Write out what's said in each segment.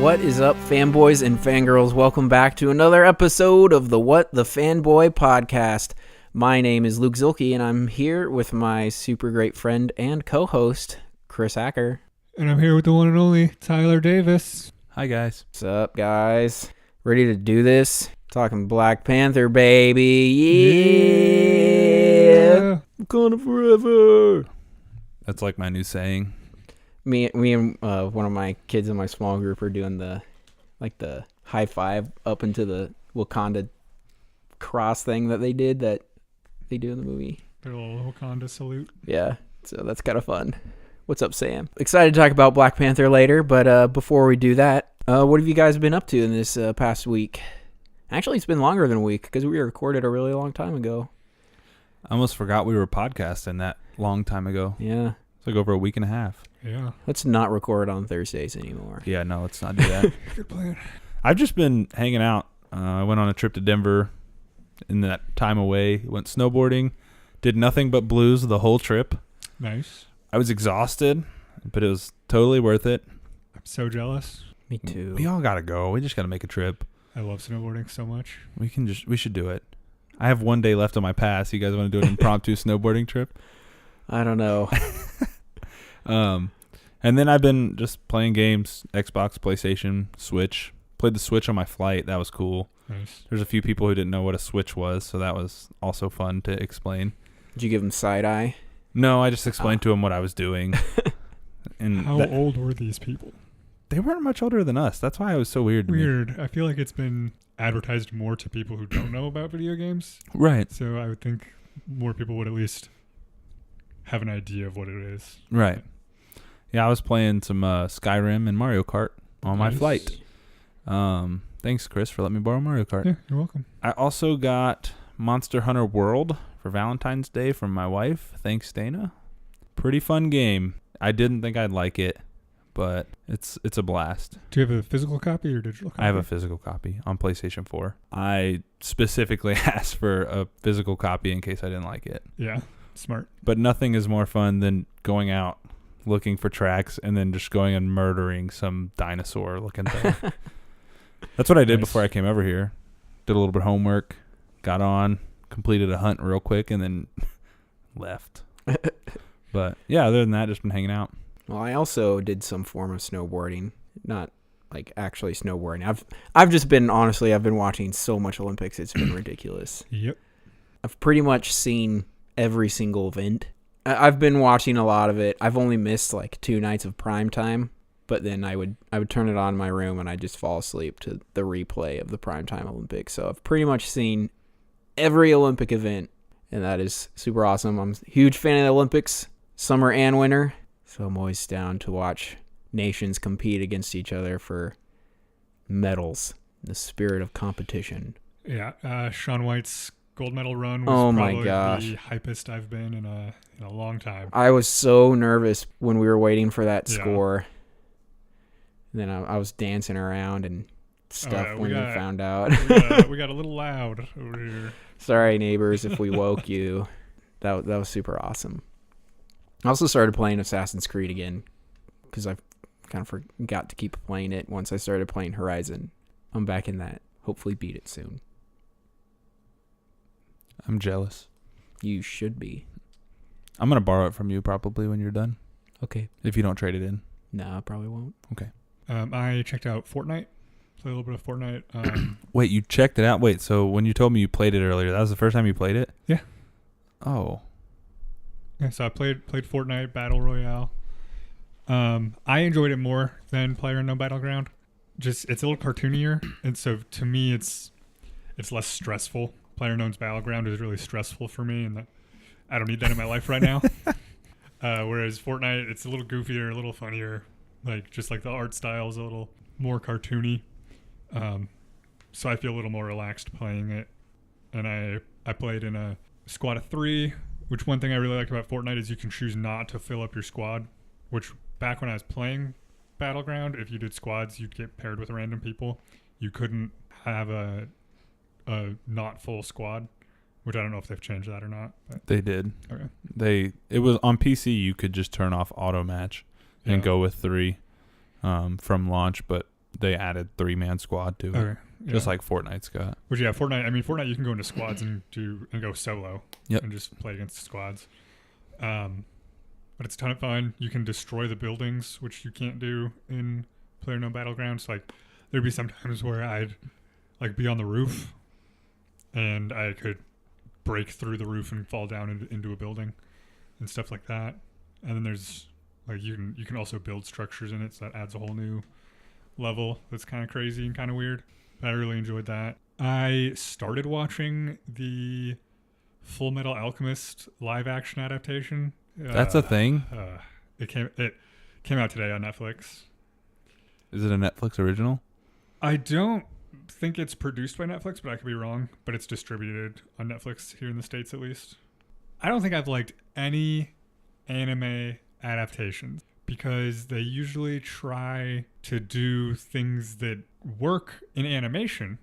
What is up, fanboys and fangirls? Welcome back to another episode of the WhatTheFanboy podcast. My name is Luke Zilke, and I'm here with my super great friend and co-host, Chris Acker. And I'm here with the one and only Tyler Davis. Hi, guys. What's up, guys? Ready to do this? Talking Black Panther, baby. Yeah. Wakanda forever. That's like my new saying. Me and one of my kids in my small group are doing the high five up into the Wakanda cross thing that they do in the movie. Their little Wakanda salute. Yeah, so that's kind of fun. What's up, Sam? Excited to talk about Black Panther later, but before we do that, what have you guys been up to in this past week? Actually, it's been longer than a week because we recorded a really long time ago. I almost forgot we were podcasting that long time ago. Yeah. It's like over a week and a half. Yeah. Let's not record on Thursdays anymore. Yeah, no, let's not do that. Good plan. I've just been hanging out. I went on a trip to Denver in that time away. Went snowboarding. Did nothing but blues the whole trip. Nice. I was exhausted, but it was totally worth it. I'm so jealous. Me too. We all got to go. We just got to make a trip. I love snowboarding so much. We should do it. I have one day left on my pass. You guys want to do an impromptu snowboarding trip? I don't know. And then I've been just playing games, Xbox, PlayStation, Switch. Played the Switch on my flight. That was cool. Nice. There's a few people who didn't know what a Switch was, so that was also fun to explain. Did you give them side eye? No, I just explained to them what I was doing. And How old were these people? They weren't much older than us. That's why it was so weird to me. Weird. I feel like it's been advertised more to people who don't know about video games. Right. So I would think more people would at least have an idea of what it is. Right. Yeah, I was playing some Skyrim and Mario Kart on my flight. Thanks, Chris, for letting me borrow Mario Kart. Yeah, you're welcome. I also got Monster Hunter World for Valentine's Day from my wife. Thanks, Dana. Pretty fun game. I didn't think I'd like it, but it's a blast. Do you have a physical copy or digital copy? I have a physical copy on PlayStation 4. I specifically asked for a physical copy in case I didn't like it. Yeah, smart. But nothing is more fun than going out looking for tracks and then just going and murdering some dinosaur looking thing. That's what I did before I came over here. Did a little bit of homework, got on, completed a hunt real quick, and then left. But yeah, other than that, just been hanging out. Well, I also did some form of snowboarding, not like actually snowboarding. I've just been, honestly, I've been watching so much Olympics, it's been ridiculous. Yep. I've pretty much seen every single event. I've been watching a lot of it. I've only missed like 2 nights of prime time, but then I would turn it on in my room and I'd just fall asleep to the replay of the primetime Olympics. So I've pretty much seen every Olympic event, and that is super awesome. I'm a huge fan of the Olympics, summer and winter, so I'm always down to watch nations compete against each other for medals in the spirit of competition. Yeah, Shaun White's gold medal run was probably the hypest I've been in a long time. I was so nervous when we were waiting for that score. And then I was dancing around and stuff when we found out. we got a little loud over here. Sorry, neighbors, if we woke you. That was super awesome. I also started playing Assassin's Creed again because I kind of forgot to keep playing it once I started playing Horizon. I'm back in that. Hopefully beat it soon. I'm jealous. You should be. I'm going to borrow it from you probably when you're done. Okay. If you don't trade it in. No, I probably won't. Okay. I checked out Fortnite. Played a little bit of Fortnite. Wait, you checked it out? Wait, so when you told me you played it earlier, that was the first time you played it? Yeah. Oh. Yeah, so I played Fortnite Battle Royale. I enjoyed it more than PlayerUnknown Battleground. Just it's a little cartoonier, and so to me it's less stressful. PlayerUnknown's Battleground is really stressful for me, and I don't need that in my life right now. Whereas Fortnite, it's a little goofier, a little funnier. Just like the art style is a little more cartoony. So I feel a little more relaxed playing it. And I played in a squad of 3, which one thing I really liked about Fortnite is you can choose not to fill up your squad, which back when I was playing Battleground, if you did squads, you'd get paired with random people. You couldn't have a not full squad, which I don't know if they've changed that or not. But. They did. Okay. It was on PC, you could just turn off auto match and go with 3 from launch, but they added 3-man squad to it. Okay. Yeah. Just like Fortnite's got. Which, yeah, Fortnite. I mean, Fortnite, you can go into squads and go solo. Yep. And just play against squads. But it's a ton of fun. You can destroy the buildings, which you can't do in PlayerUnknown's Battlegrounds. Like, there'd be some times where I'd like be on the roof, and I could break through the roof and fall down into a building, and stuff like that. And then there's like you can also build structures in it, so that adds a whole new level. That's kind of crazy and kind of weird. But I really enjoyed that. I started watching the Full Metal Alchemist live action adaptation. That's a thing? It came out today on Netflix. Is it a Netflix original? I don't think it's produced by Netflix, but I could be wrong. But it's distributed on Netflix here in the States, at least. I don't think I've liked any anime adaptations because they usually try to do things that work in animation,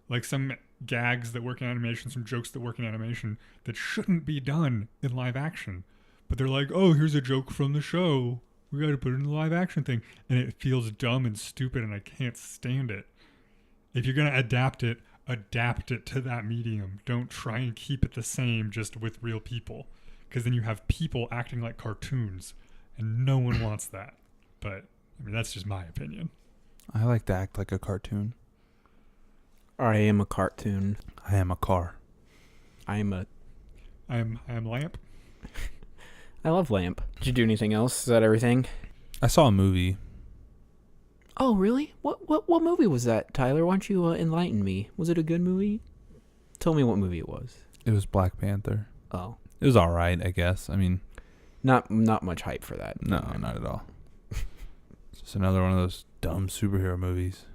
like some gags that work in animation, some jokes that work in animation that shouldn't be done in live action. But they're like, oh, here's a joke from the show. We got to put it in the live action thing. And it feels dumb and stupid, and I can't stand it. If you're going to adapt it to that medium. Don't try and keep it the same just with real people. Because then you have people acting like cartoons, and no one wants that. But, I mean, that's just my opinion. I like to act like a cartoon. I am a cartoon. I am a car. I am Lamp. I love Lamp. Did you do anything else? Is that everything? I saw a movie. Oh, really? What movie was that, Tyler? Why don't you enlighten me? Was it a good movie? Tell me what movie it was. It was Black Panther. Oh. It was all right, I guess. I mean, not much hype for that. no, not at all. It's just another one of those dumb superhero movies.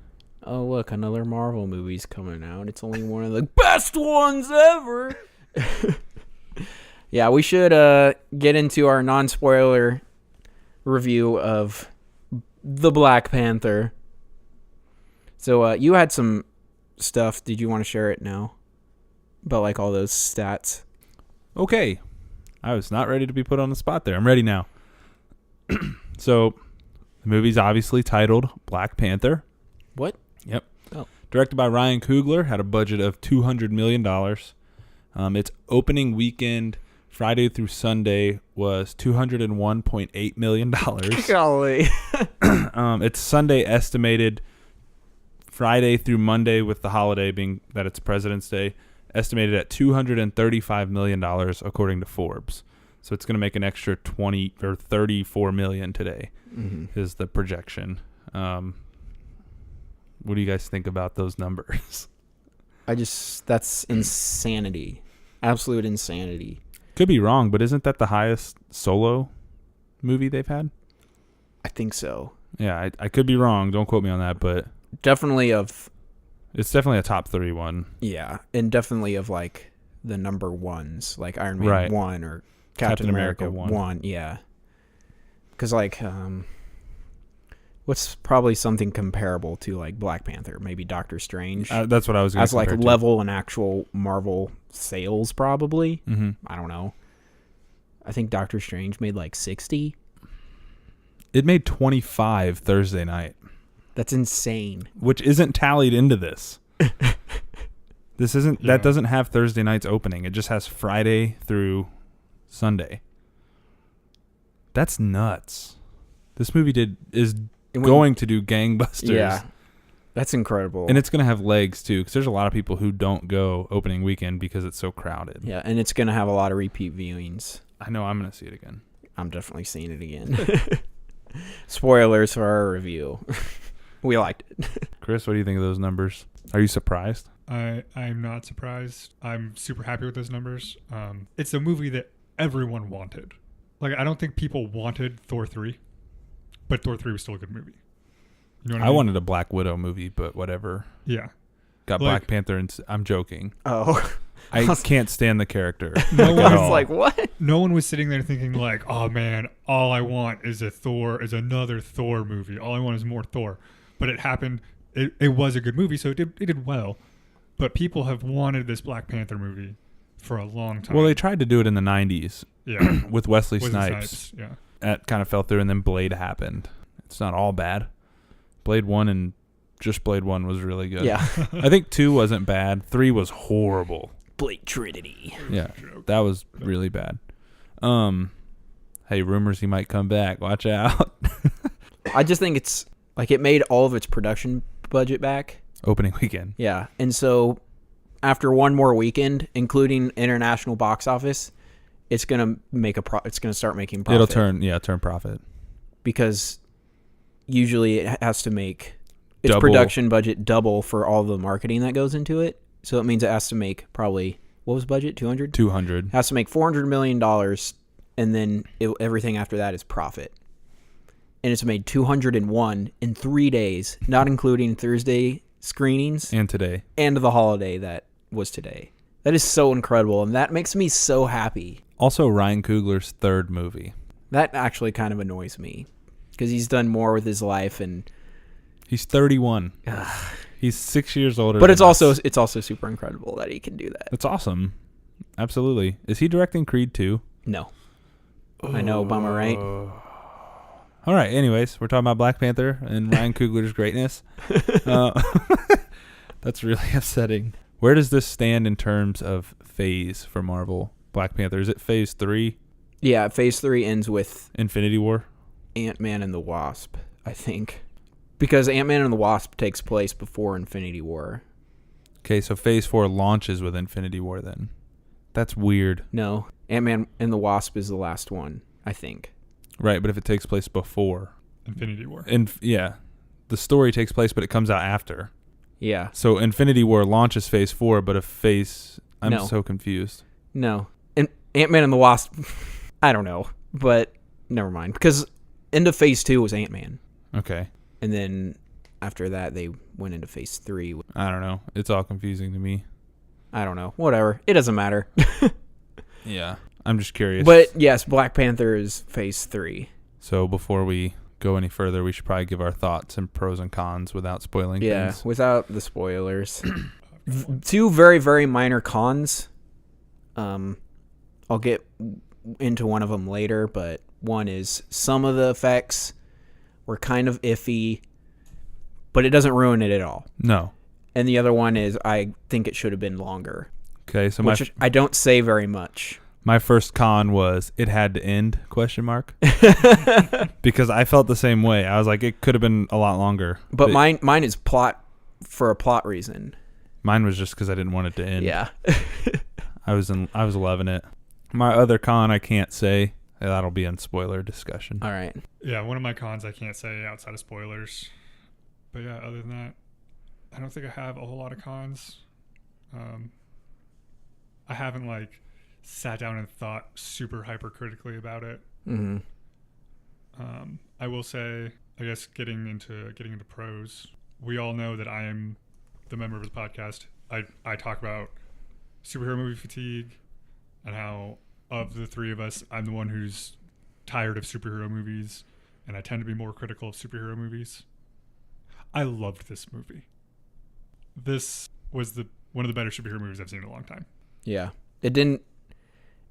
Oh, look, another Marvel movie's coming out. It's only one of the best ones ever. Yeah, we should get into our non-spoiler review of the Black Panther. So you had some stuff. Did you want to share it now? About like all those stats? Okay. I was not ready to be put on the spot there. I'm ready now. So, the movie's obviously titled Black Panther. What? Yep. Oh. Directed by Ryan Coogler, had a budget of $200 million. Its opening weekend, Friday through Sunday, was $201.8 million. Golly. Its Sunday estimated, Friday through Monday with the holiday being that it's President's Day, estimated at $235 million according to Forbes. So it's going to make an extra 20 or 34 million today is the projection. What do you guys think about those numbers? That's insanity. Absolute insanity. Could be wrong, but isn't that the highest solo movie they've had? I think so. Yeah, I could be wrong. Don't quote me on that, but Definitely of... it's definitely a top 3 one. Yeah, and definitely of like the number ones, like Iron Man Right. 1 or Captain America 1. 1. Yeah. Because like... what's probably something comparable to like Black Panther? Maybe Doctor Strange. That's what I was going to as like compare to. level and actual Marvel sales, probably. Mm-hmm. I don't know. I think Doctor Strange made like 60. It made 25 Thursday night, That's insane. which isn't tallied into this. This isn't. Yeah. That doesn't have Thursday night's opening. It just has Friday through Sunday. That's nuts. This movie is going to do gangbusters. Yeah, that's incredible. And it's going to have legs, too, because there's a lot of people who don't go opening weekend because it's so crowded. yeah, and it's gonna have a lot of repeat viewings. I know I'm going to see it again. I'm definitely seeing it again. Spoilers for our review. We liked it. Chris, what do you think of those numbers? Are you surprised? I'm not surprised. I'm super happy with those numbers. It's a movie that everyone wanted. Like, I don't think people wanted Thor 3, but Thor 3 was still a good movie. You know what I mean? wanted a Black Widow movie, but whatever. Yeah. Got Like- Black Panther, and I'm joking. Oh, I can't stand the character. No I one, was like, what? no one was sitting there thinking like, oh man, all I want is another Thor movie. All I want is more Thor. But it happened. It was a good movie, so it did well. But people have wanted this Black Panther movie for a long time. Well, they tried to do it in the 90s yeah. with Wesley Wesley Snipes. Yeah. That kind of fell through, and then Blade happened. It's not all bad. Blade 1 and Just Blade 1 was really good. Yeah. I think 2 wasn't bad. 3 was horrible. Blade Trinity. Yeah, that was really bad. Hey, rumors he might come back. Watch out. I just think it's like it made all of its production budget back. Opening weekend. Yeah, and so after one more weekend, including international box office, it's gonna make it's gonna start making profit. It'll turn profit because usually it has to make its Double. production budget double for all the marketing that goes into it. So it means it has to make probably, what was the budget? 200? 200. Has to make $400 million, and then everything after that is profit. And it's made 201 in 3 days, not including Thursday screenings And today. and the holiday that was today. That is so incredible, and that makes me so happy. Also, Ryan Coogler's third movie. That actually kind of annoys me because he's done more with his life, and He's 31. He's 6 years older. but than it's also super incredible that he can do that. It's awesome. Absolutely. Is he directing Creed 2? No, I know, bummer, right? All right. Anyways, we're talking about Black Panther and Ryan Coogler's greatness. That's really upsetting. Where does this stand in terms of phase for Marvel? Black Panther, is it phase 3? Yeah, Phase 3 ends with Infinity War? Ant-Man and the Wasp, I think, because Ant-Man and the Wasp takes place before Infinity War. Okay, so phase 4 launches with Infinity War then. That's weird. No, Ant-Man and the Wasp is the last one, I think. Right, but if it takes place before. Infinity War. Yeah. The story takes place, but it comes out after. Yeah. So Infinity War launches phase 4, but I'm No. so confused. No. And Ant-Man and the Wasp, I don't know, but never mind. Because end of Phase 2 was Ant-Man. Okay. And then after that, they went into Phase 3. I don't know. It's all confusing to me. I don't know. Whatever. It doesn't matter. Yeah. I'm just curious. But yes, Black Panther is Phase 3. So before we go any further, we should probably give our thoughts and pros and cons without spoiling Yeah, things. without the spoilers. Two very, very minor cons. I'll get into one of them later, but one is some of the effects were kind of iffy, but it doesn't ruin it at all. No. And the other one is I think it should have been longer, Okay, so which I don't say very much. my first con was it had to end, ? Because I felt the same way. I was like, it could have been a lot longer. But mine is plot for a plot reason. Mine was just because I didn't want it to end. Yeah. I was loving it. My other con I can't say. That'll be in spoiler discussion. All right. Yeah, one of my cons I can't say outside of spoilers. But yeah, other than that, I don't think I have a whole lot of cons. I haven't sat down and thought super hypercritically about it. Mm-hmm. I will say, I guess getting into pros, we all know that I am the member of the podcast. I talk about superhero movie fatigue and how of the three of us, I'm the one who's tired of superhero movies, and I tend to be more critical of superhero movies. I loved this movie. This was one of the better superhero movies I've seen in a long time. Yeah.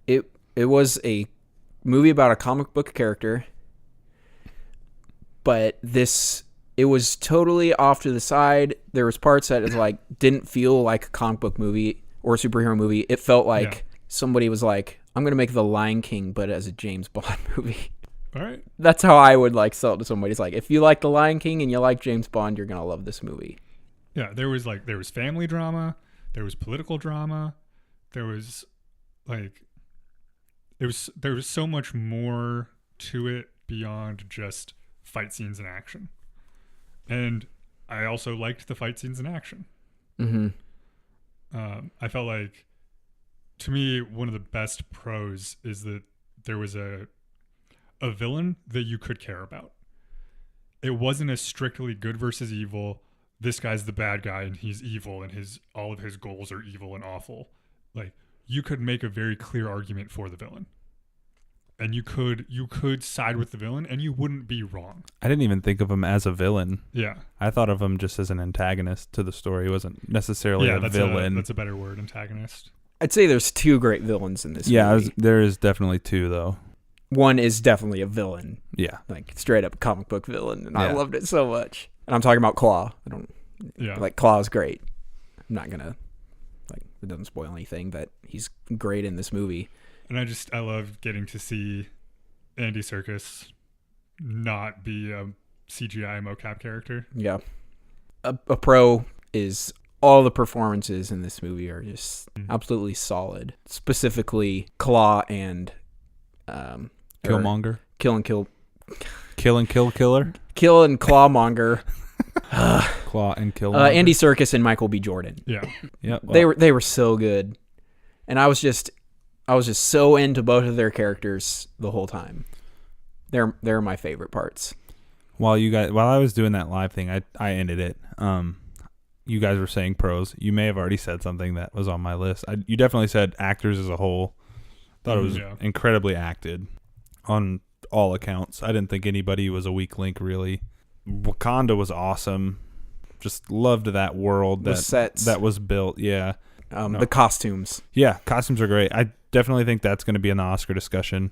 It was a movie about a comic book character, but it was totally off to the side. There was parts that didn't feel like a comic book movie or a superhero movie. It felt like somebody was like, I'm going to make The Lion King, but as a James Bond movie. All right. That's how I would sell it to somebody. It's like, if you like The Lion King and you like James Bond, you're going to love this movie. Yeah, there was family drama, there was political drama, there was there was so much more to it beyond just fight scenes and action. And I also liked the fight scenes in action. Mm-hmm. I felt like, to me, one of the best pros is that there was a villain that you could care about. It wasn't a strictly good versus evil. This guy's the bad guy and he's evil and all of his goals are evil and awful. You could make a very clear argument for the villain. And you could side with the villain and you wouldn't be wrong. I didn't even think of him as a villain. Yeah. I thought of him just as an antagonist to the story. He wasn't necessarily a villain. That's a better word, antagonist. I'd say there's two great villains in this movie. There is definitely two, though. One is definitely a villain. Yeah. Straight up comic book villain, and I loved it so much. And I'm talking about Claw. Yeah. Like, Claw is great. I'm not gonna, like, it doesn't spoil anything that he's great in this movie. And I love getting to see Andy Serkis not be a CGI mocap character. Yeah. A pro is all the performances in this movie are just absolutely solid. Specifically, Claw and Killmonger. Kill and Kill. Kill and Kill Killer. Kill and Clawmonger. Claw and Killmonger. Andy Serkis and Michael B. Jordan. Yeah. Yeah. They were so good. And I was just so into both of their characters the whole time. They're my favorite parts. While I was doing that live thing, I ended it. You guys were saying pros. You may have already said something that was on my list. You definitely said actors as a whole. Thought it was incredibly acted on all accounts. I didn't think anybody was a weak link, really. Wakanda was awesome. Just loved that world that was built. Yeah. The costumes. Yeah, costumes are great. I definitely think that's going to be in the Oscar discussion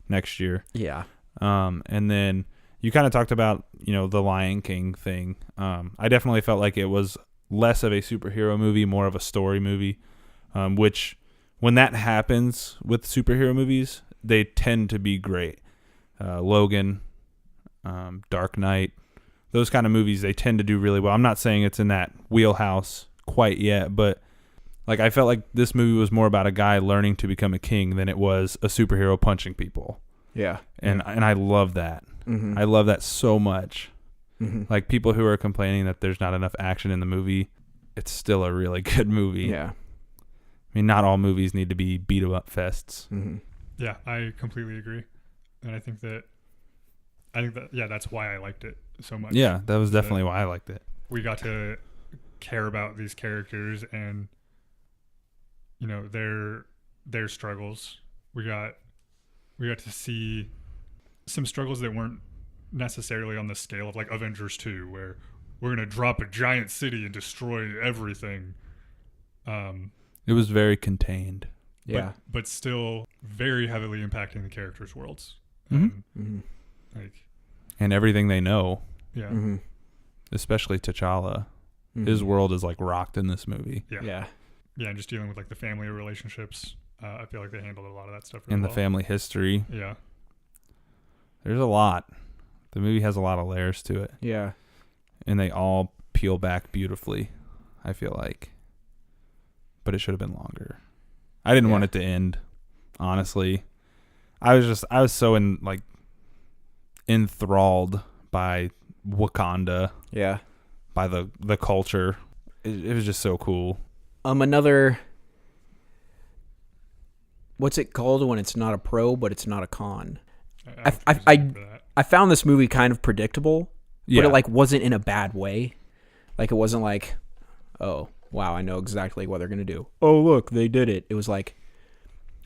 next year. Yeah. And then you kind of talked about, the Lion King thing. I definitely felt like it was less of a superhero movie, more of a story movie, which when that happens with superhero movies, they tend to be great. Logan, Dark Knight, those kind of movies, they tend to do really well. I'm not saying it's in that wheelhouse quite yet, but like I felt like this movie was more about a guy learning to become a king than it was a superhero punching people. Yeah. And I love that. Mm-hmm. I love that so much. Mm-hmm. Like people who are complaining that there's not enough action in the movie, it's still a really good movie. Yeah. I mean, not all movies need to be beat 'em up fests. Mm-hmm. Yeah, I completely agree. And I think that that's why I liked it so much. Yeah, that was definitely why I liked it. We got to care about these characters and their struggles. We got to see some struggles that weren't necessarily on the scale of like Avengers 2, where we're going to drop a giant city and destroy everything. It was very contained. Yeah. But still very heavily impacting the characters' worlds. Mm-hmm. Like, and everything they know. Yeah. Mm-hmm. Especially T'Challa. Mm-hmm. His world is like rocked in this movie. Yeah. Yeah. Yeah, and just dealing with like the family relationships. I feel like they handled a lot of that stuff really And the well. family history. Yeah. There's a lot. The movie has a lot of layers to it. Yeah. And they all peel back beautifully, I feel like. But it should have been longer. I didn't want it to end, honestly. I was so enthralled by Wakanda. Yeah. By the culture. It was just so cool. Another, what's it called when it's not a pro but it's not a con? I found this movie kind of predictable, but it wasn't in a bad way. Like it wasn't like, oh wow, I know exactly what they're gonna do. Oh look, they did it. It was like,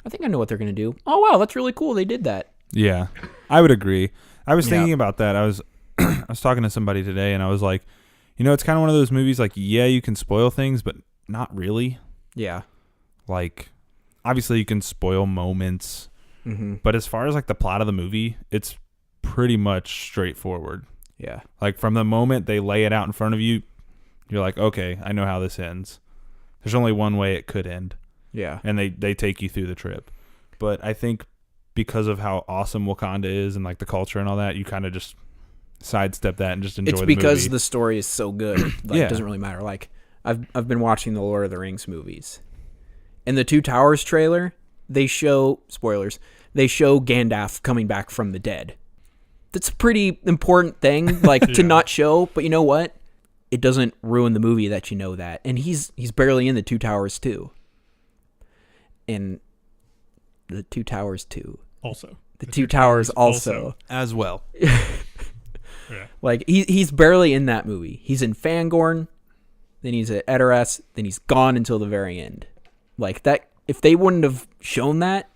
I think I know what they're gonna do. Oh wow, that's really cool. They did that. Yeah, I would agree. I was thinking about that. I was talking to somebody today, and I was like, it's kind of one of those movies. Like, yeah, you can spoil things, but not really. Yeah. Like, obviously, you can spoil moments, but as far as like the plot of the movie, it's pretty much straightforward. Yeah. Like from the moment they lay it out in front of you, you're like, okay, I know how this ends. There's only one way it could end. Yeah. And they take you through the trip. But I think because of how awesome Wakanda is and like the culture and all that, you kind of just sidestep that and just enjoy the movie. It's because the story is so good. Like, it doesn't really matter. Like I've been watching the Lord of the Rings movies. In the Two Towers trailer, they show, spoilers, they show Gandalf coming back from the dead. That's a pretty important thing, like to not show, but you know what? It doesn't ruin the movie that you know that. And he's barely in the Two Towers too. And the Two Towers too. Also. The Two Towers also. As well. Yeah. Like he's barely in that movie. He's in Fangorn, then he's at Edoras, then he's gone until the very end. Like that, if they wouldn't have shown that,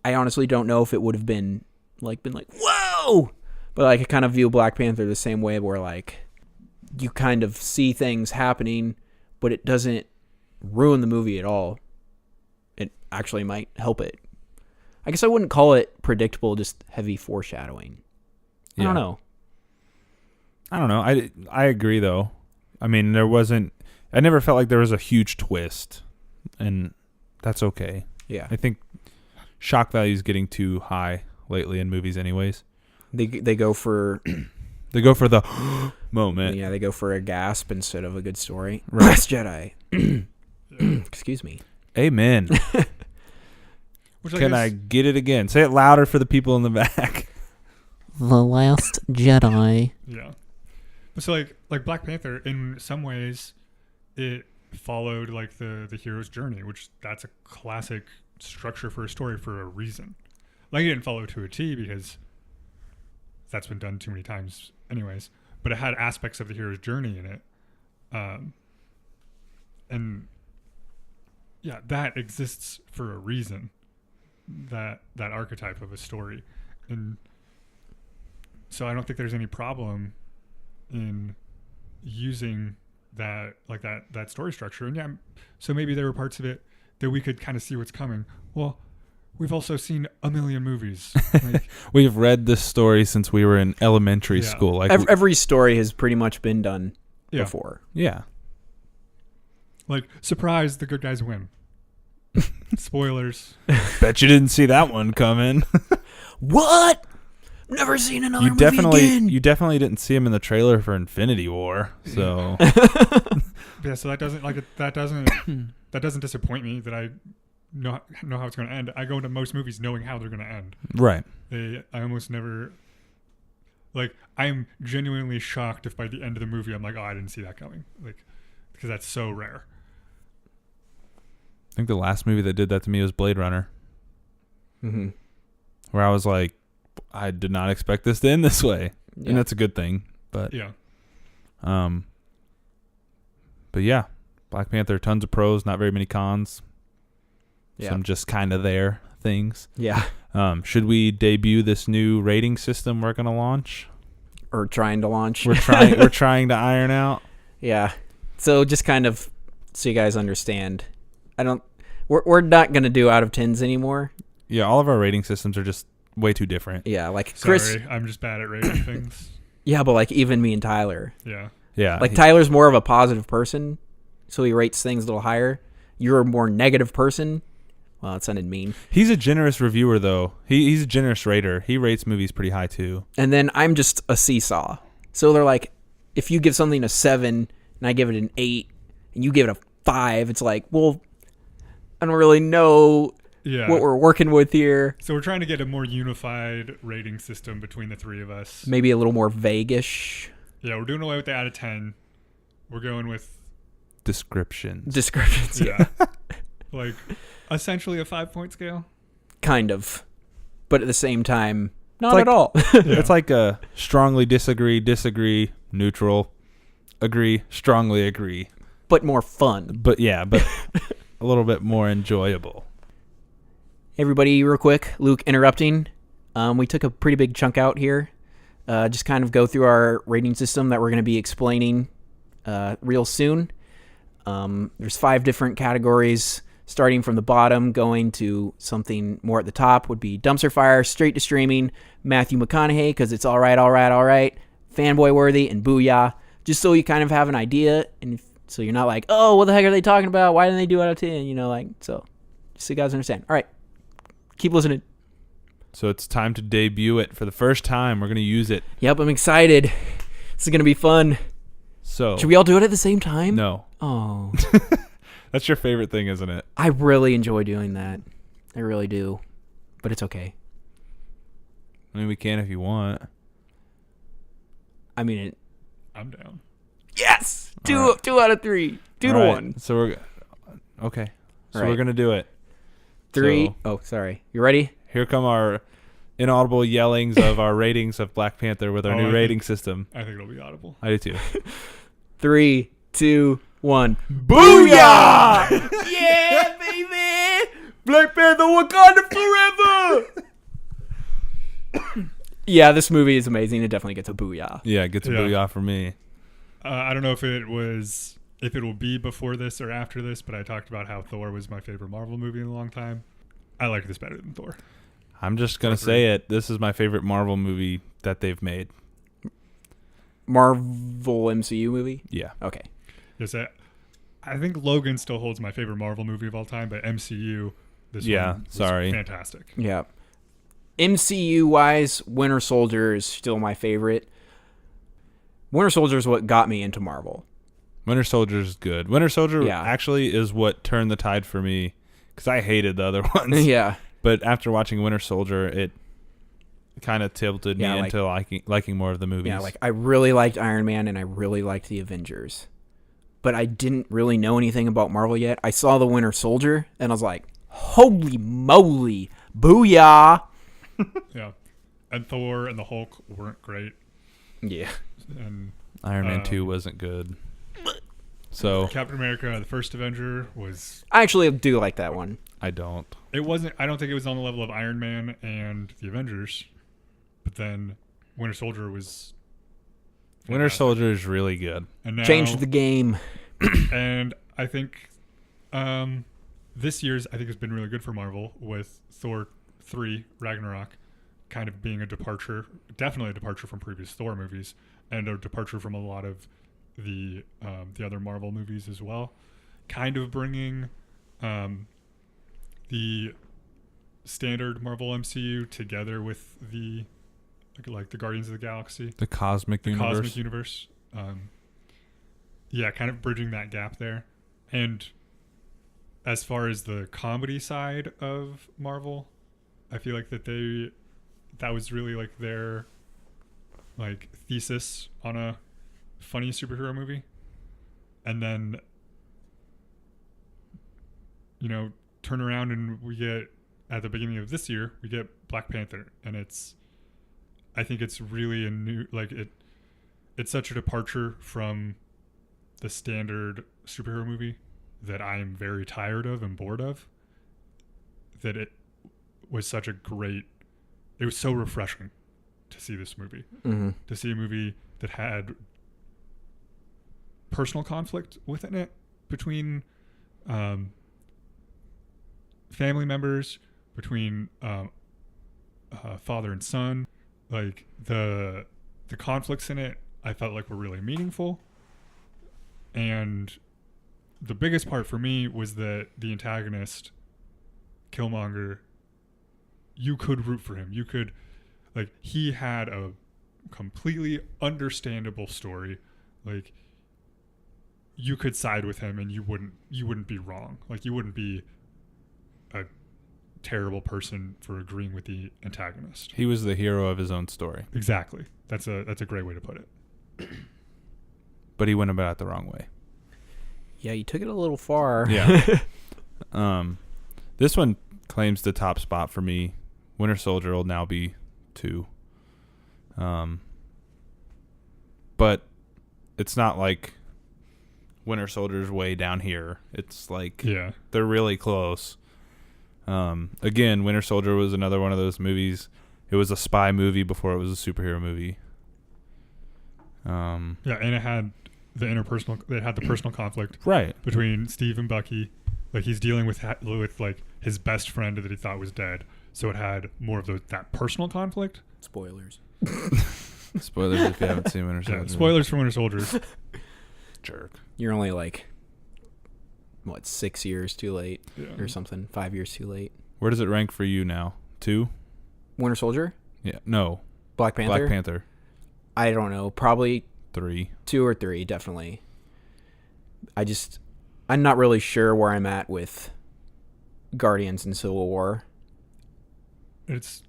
I honestly don't know if it would have been like whoa. But like I kind of view Black Panther the same way, where like you kind of see things happening, but it doesn't ruin the movie at all. It actually might help it. I guess I wouldn't call it predictable, just heavy foreshadowing. I don't know. I don't know. I agree though. I mean, I never felt like there was a huge twist, and that's okay. Yeah. I think shock value is getting too high lately in movies anyways. They go for the moment. Yeah, they go for a gasp instead of a good story. Right. Last Jedi. Excuse me. Amen. Which Can I get it again? Say it louder for the people in the back. The Last Jedi. Yeah. So like Black Panther, in some ways, it followed like the hero's journey, which that's a classic structure for a story for a reason. Like it didn't follow to a T because that's been done too many times anyways, but it had aspects of the hero's journey in it. And yeah, that exists for a reason, that archetype of a story. And so I don't think there's any problem in using that story structure. And yeah, so maybe there were parts of it that we could kind of see what's coming. Well, we've also seen a million movies. Like, We've read this story since we were in elementary school. Like every story has pretty much been done before. Yeah. like, surprise, the good guys win. Spoilers. Bet you didn't see that one coming. What? Never seen another You movie again. definitely didn't see him in the trailer for Infinity War. So Yeah, so that doesn't disappoint me that I know how it's going to end. I go into most movies knowing how they're going to end. right. I almost never, like, I'm genuinely shocked if by the end of the movie I'm like, oh, I didn't see that coming, like, because that's so rare. I think the last movie that did that to me was Blade Runner, Mm-hmm. where I was like, I did not expect this to end this way, Yeah. and that's a good thing. But Yeah, but yeah, Black Panther, tons of pros, not very many cons. Yeah. Some just kind of there things. Yeah. Should we debut this new rating system we're gonna launch? Or trying to launch. We're trying to iron out. Yeah. So just kind of so you guys understand, we're not going to do out of 10s anymore. Yeah, all of our rating systems are just way too different. Yeah, like sorry, Chris. I'm just bad at rating things. Yeah, but like even me and Tyler. Yeah, Yeah. Like Tyler's more of a positive person, so he rates things a little higher. You're a more negative person. Well, it sounded mean. He's a generous reviewer, though. He's a generous rater. He rates movies pretty high, too. And then I'm just a seesaw. So they're like, if you give something a 7 and I give it an 8 and you give it a 5, it's like, well, I don't really know yeah. what we're working with here. So we're trying to get a more unified rating system between the three of us. Maybe a little more vague-ish Yeah, we're doing away with the out of 10. We're going with Descriptions. descriptions. yeah, like essentially a 5-point scale. Kind of. But at the same time, not like- at all. Yeah. It's like a strongly disagree, neutral, agree, strongly agree. But more fun. But yeah, but a little bit more enjoyable. Everybody, real quick, Luke interrupting. We took a pretty big chunk out here. Just kind of go through our rating system that we're going to be explaining real soon. There's 5 different categories, starting from the bottom, going to something more at the top would be Dumpster Fire, Straight to Streaming, Matthew McConaughey, because it's all right, Fanboy Worthy, and BOOYAH, just so you kind of have an idea, and so you're not like, oh, what the heck are they talking about? Why didn't they do out of 10? You know, like, so just so you guys understand. All right, keep listening. So it's time to debut it for the first time. We're going to use it. Yep, I'm excited. This is going to be fun. So Should we all do it at the same time? No. Oh, That's your favorite thing, isn't it? I really enjoy doing that. I really do. But it's okay. I mean, we can if you want. I mean, I'm down. yes! All right. 2 out of 3. 2 to All right, 1. So we're okay. So All right. we're going to do it. 3. So- Oh, sorry. You ready? Here come our inaudible yellings of our ratings of Black Panther with our Oh, new I rating think- system. I think it'll be audible. I do too. 3, 2, 1. BOOYAH! Yeah, baby! Black Panther Wakanda forever! Yeah, this movie is amazing. It definitely gets a booyah. Yeah, it gets a Yeah. booyah for me. I don't know if it will be before this or after this, but I talked about how Thor was my favorite Marvel movie in a long time. I like this better than Thor. I'm just going to say it. This is my favorite Marvel movie that they've made. Marvel MCU movie? Yeah. Okay. Yes, I think Logan still holds my favorite Marvel movie of all time, but MCU, this Yeah, one was sorry. fantastic. Yeah. MCU-wise, Winter Soldier is still my favorite. Winter Soldier is what got me into Marvel. Winter Soldier is good. Winter Soldier Yeah. actually is what turned the tide for me because I hated the other ones. Yeah. But after watching Winter Soldier, it kind of tilted me Yeah, like- into liking more of the movies. Yeah, like I really liked Iron Man and I really liked the Avengers. But I didn't really know anything about Marvel yet. I saw the Winter Soldier and I was like, holy moly, booyah. Yeah. And Thor and the Hulk weren't great. Yeah. And Iron Man 2 wasn't good. So Captain America, the first Avenger, was... I actually do like that one. I don't. It wasn't... I don't think it was on the level of Iron Man and the Avengers. But then Winter Soldier was... Winter fantastic. Soldier is really good. And now, Changed the game. And I think this year's, I think, has been really good for Marvel with Thor 3 Ragnarok kind of being a departure, definitely a departure from previous Thor movies, and a departure from a lot of the other Marvel movies as well. Kind of bringing the standard Marvel MCU together with the like the Guardians of the Galaxy, The Cosmic Universe. Cosmic Universe. Yeah, kind of bridging that gap there. And as far as the comedy side of Marvel, I feel like that was really like their like thesis on a funny superhero movie. And then, you know, turn around and we get, at the beginning of this year, we get Black Panther. And I think it's really a new, like it's such a departure from the standard superhero movie that I am very tired of and bored of, that it was such a great, it was so refreshing to see this movie. Mm-hmm. To see a movie that had personal conflict within it between family members, between father and son. Like the conflicts in it, I felt like were really meaningful. And the biggest part for me was that the antagonist, Killmonger, you could root for him. You could, like, he had a completely understandable story. Like, you could side with him and you wouldn't be wrong. Like, you wouldn't be a terrible person for agreeing with the antagonist. He was the hero of his own story. Exactly. That's a great way to put it. But he went about it the wrong way. Yeah, you took it a little far. Yeah. This one claims the top spot for me. Winter Soldier will now be 2. But it's not like Winter Soldier's way down here. It's like they're really close. Again, Winter Soldier was another one of those movies. It was a spy movie before it was a superhero movie. And it had the personal conflict Right. between Steve and Bucky. Like, he's dealing with like his best friend that he thought was dead. So it had more of that personal conflict. Spoilers. Spoilers if you haven't seen Winter Soldier. Yeah, spoilers for Winter Soldier. Jerk. You're only like, 6 years too late Yeah. or something? 5 years too late. Where does it rank for you now? 2? Winter Soldier? Yeah. No. Black Panther? Black Panther. I don't know. Probably 3. 2 or 3, definitely. I'm not really sure where I'm at with Guardians and Civil War. It's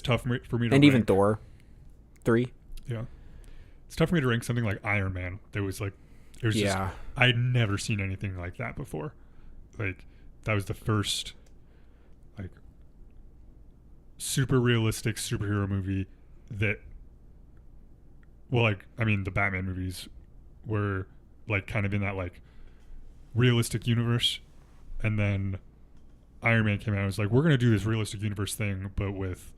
tough for me to And rank. even Thor. 3. Yeah. It's tough for me to rank something like Iron Man. It was just, I'd never seen anything like that before. Like, that was the first, like, super realistic superhero movie that, well, like, I mean, the Batman movies were, like, kind of in that, like, realistic universe. And then Iron Man came out and was like, we're going to do this realistic universe thing, but with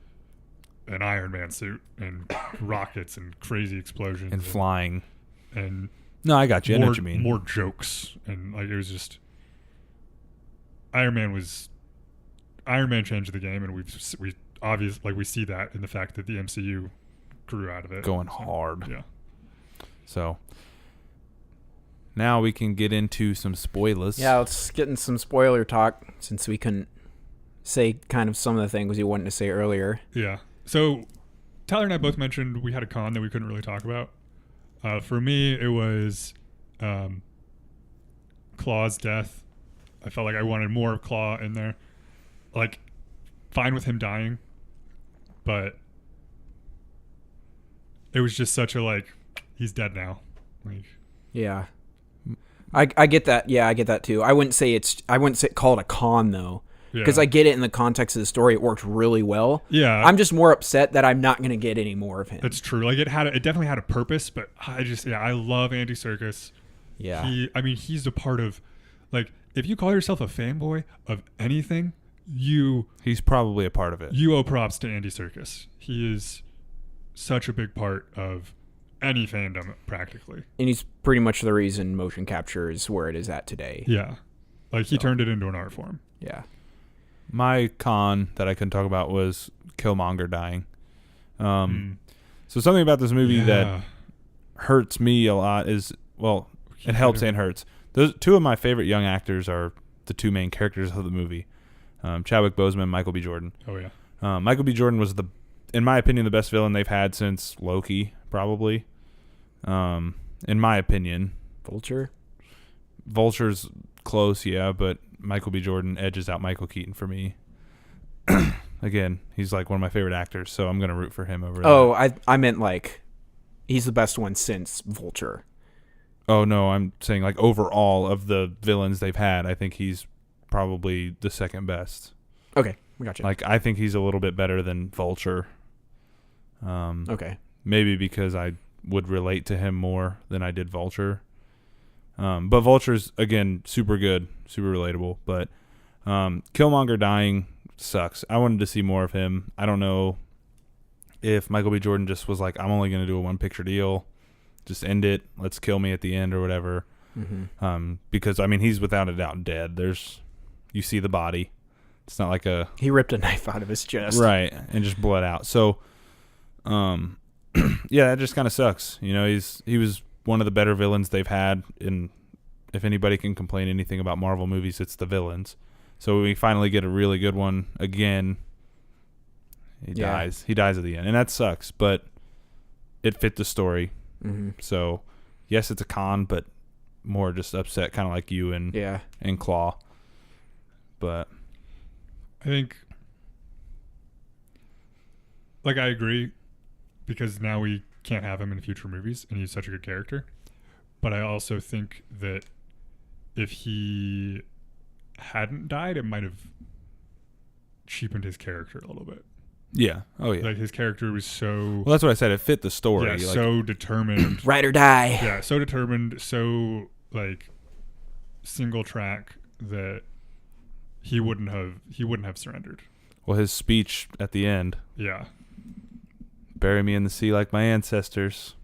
an Iron Man suit and rockets and crazy explosions. And flying. And No, I got you. I know what you mean. More jokes. And, like, it was just... Iron Man changed the game, and we obviously, like, we see that in the fact that the MCU grew out of it. Going hard. Yeah. So now we can get into some spoilers. Yeah, let's get in some spoiler talk since we couldn't say kind of some of the things you wanted to say earlier. Yeah. So Tyler and I both mentioned we had a con that we couldn't really talk about. For me, it was Claw's death. I felt like I wanted more of Claw in there. Like, fine with him dying, but it was just such a, like, he's dead now. Like, Yeah. I get that. Yeah, I get that too. I wouldn't say call it a con though. Because I get it in the context of the story, it worked really well. Yeah, I'm just more upset that I'm not going to get any more of him. That's true. Like it definitely had a purpose, but I love Andy Serkis. Yeah. He's a part of, like, if you call yourself a fanboy of anything, he's probably a part of it. You owe props to Andy Serkis. He is such a big part of any fandom, practically. And he's pretty much the reason motion capture is where it is at today. Yeah, like he turned it into an art form. Yeah. My con that I couldn't talk about was Killmonger dying. So something about this movie that hurts me a lot is, well, it helps and hurts. Those two of my favorite young actors are the two main characters of the movie, Chadwick Boseman, Michael B. Jordan. Oh yeah. Michael B. Jordan was in my opinion, the best villain they've had since Loki, probably. In my opinion, Vulture's close, yeah, but Michael B. Jordan edges out Michael Keaton for me. Again, he's like one of my favorite actors, so I'm gonna root for him over. Oh, I meant like he's the best one since Vulture. Oh no, I'm saying like overall of the villains they've had, I think he's probably the second best. Okay, we got you. Like I think he's a little bit better than Vulture. Okay. Maybe because I would relate to him more than I did Vulture. But Vulture's, again, super good, super relatable. But Killmonger dying sucks. I wanted to see more of him. I don't know if Michael B. Jordan just was like, I'm only going to do a one-picture deal. Just end it. Let's kill me at the end or whatever. Mm-hmm. Because, I mean, he's without a doubt dead. You see the body. It's not like he ripped a knife out of his chest. Right, and just bled out. So, yeah, that just kind of sucks. You know, he was one of the better villains they've had. And if anybody can complain anything about Marvel movies, it's the villains. So we finally get a really good one again. He dies. He dies at the end, and that sucks. But it fit the story. Mm-hmm. So yes, it's a con, but more just upset, kind of like you and Claw. But I think, like, I agree, because now we can't have him in future movies, and he's such a good character. But I also think that if he hadn't died, it might have cheapened his character a little bit. Yeah. Oh, yeah. Like, his character was so... Well, that's what I said. It fit the story. Yeah, so determined. Ride or die. Yeah, so determined, so, like, single track that he wouldn't have surrendered. Well, his speech at the end. Yeah. Bury me in the sea like my ancestors.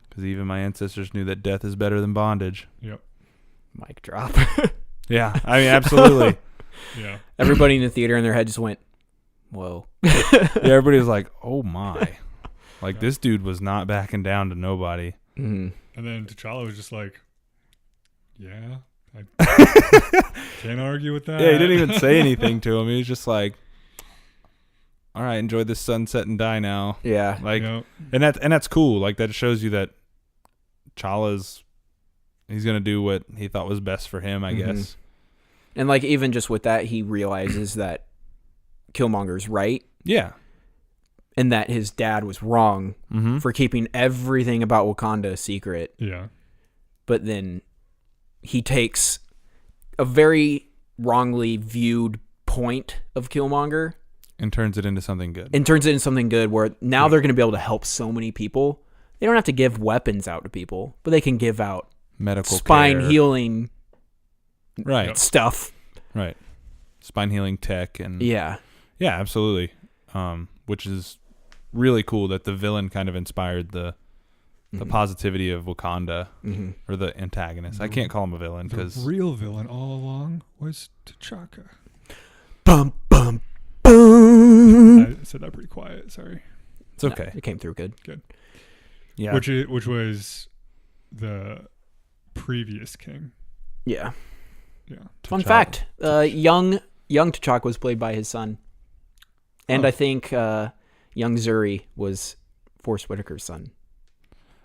Because even my ancestors knew that death is better than bondage. Yep. Mic drop. Yeah, I mean, absolutely. Yeah. Everybody in the theater in their head just went, whoa. Yeah, everybody was like, oh my. Like, this dude was not backing down to nobody. Mm-hmm. And then T'Challa was just like, yeah, I can't argue with that. Yeah, he didn't even say anything to him. He was just like, all right, enjoy this sunset and die now. Yeah. Like, and that's cool. Like, that shows you that he's going to do what he thought was best for him, I guess. And, like, even just with that, he realizes that Killmonger's right. Yeah. And that his dad was wrong for keeping everything about Wakanda a secret. Yeah. But then he takes a very wrongly viewed point of Killmonger and turns it into something good. Where now they're going to be able to help so many people. They don't have to give weapons out to people, but they can give out medical spine care. Healing stuff. Right. Spine healing tech and yeah, absolutely. Which is really cool that the villain kind of inspired the positivity of Wakanda or the antagonist. I can't call him a villain because the real villain all along was T'Chaka. Bum bum boom. I said that pretty quiet. Sorry. It's okay. No, it came through good. Good. Yeah. Which was the previous king. Yeah. Yeah. Fun fact: young T'Chaka was played by his son, and Oh. I think young Zuri was Forrest Whitaker's son.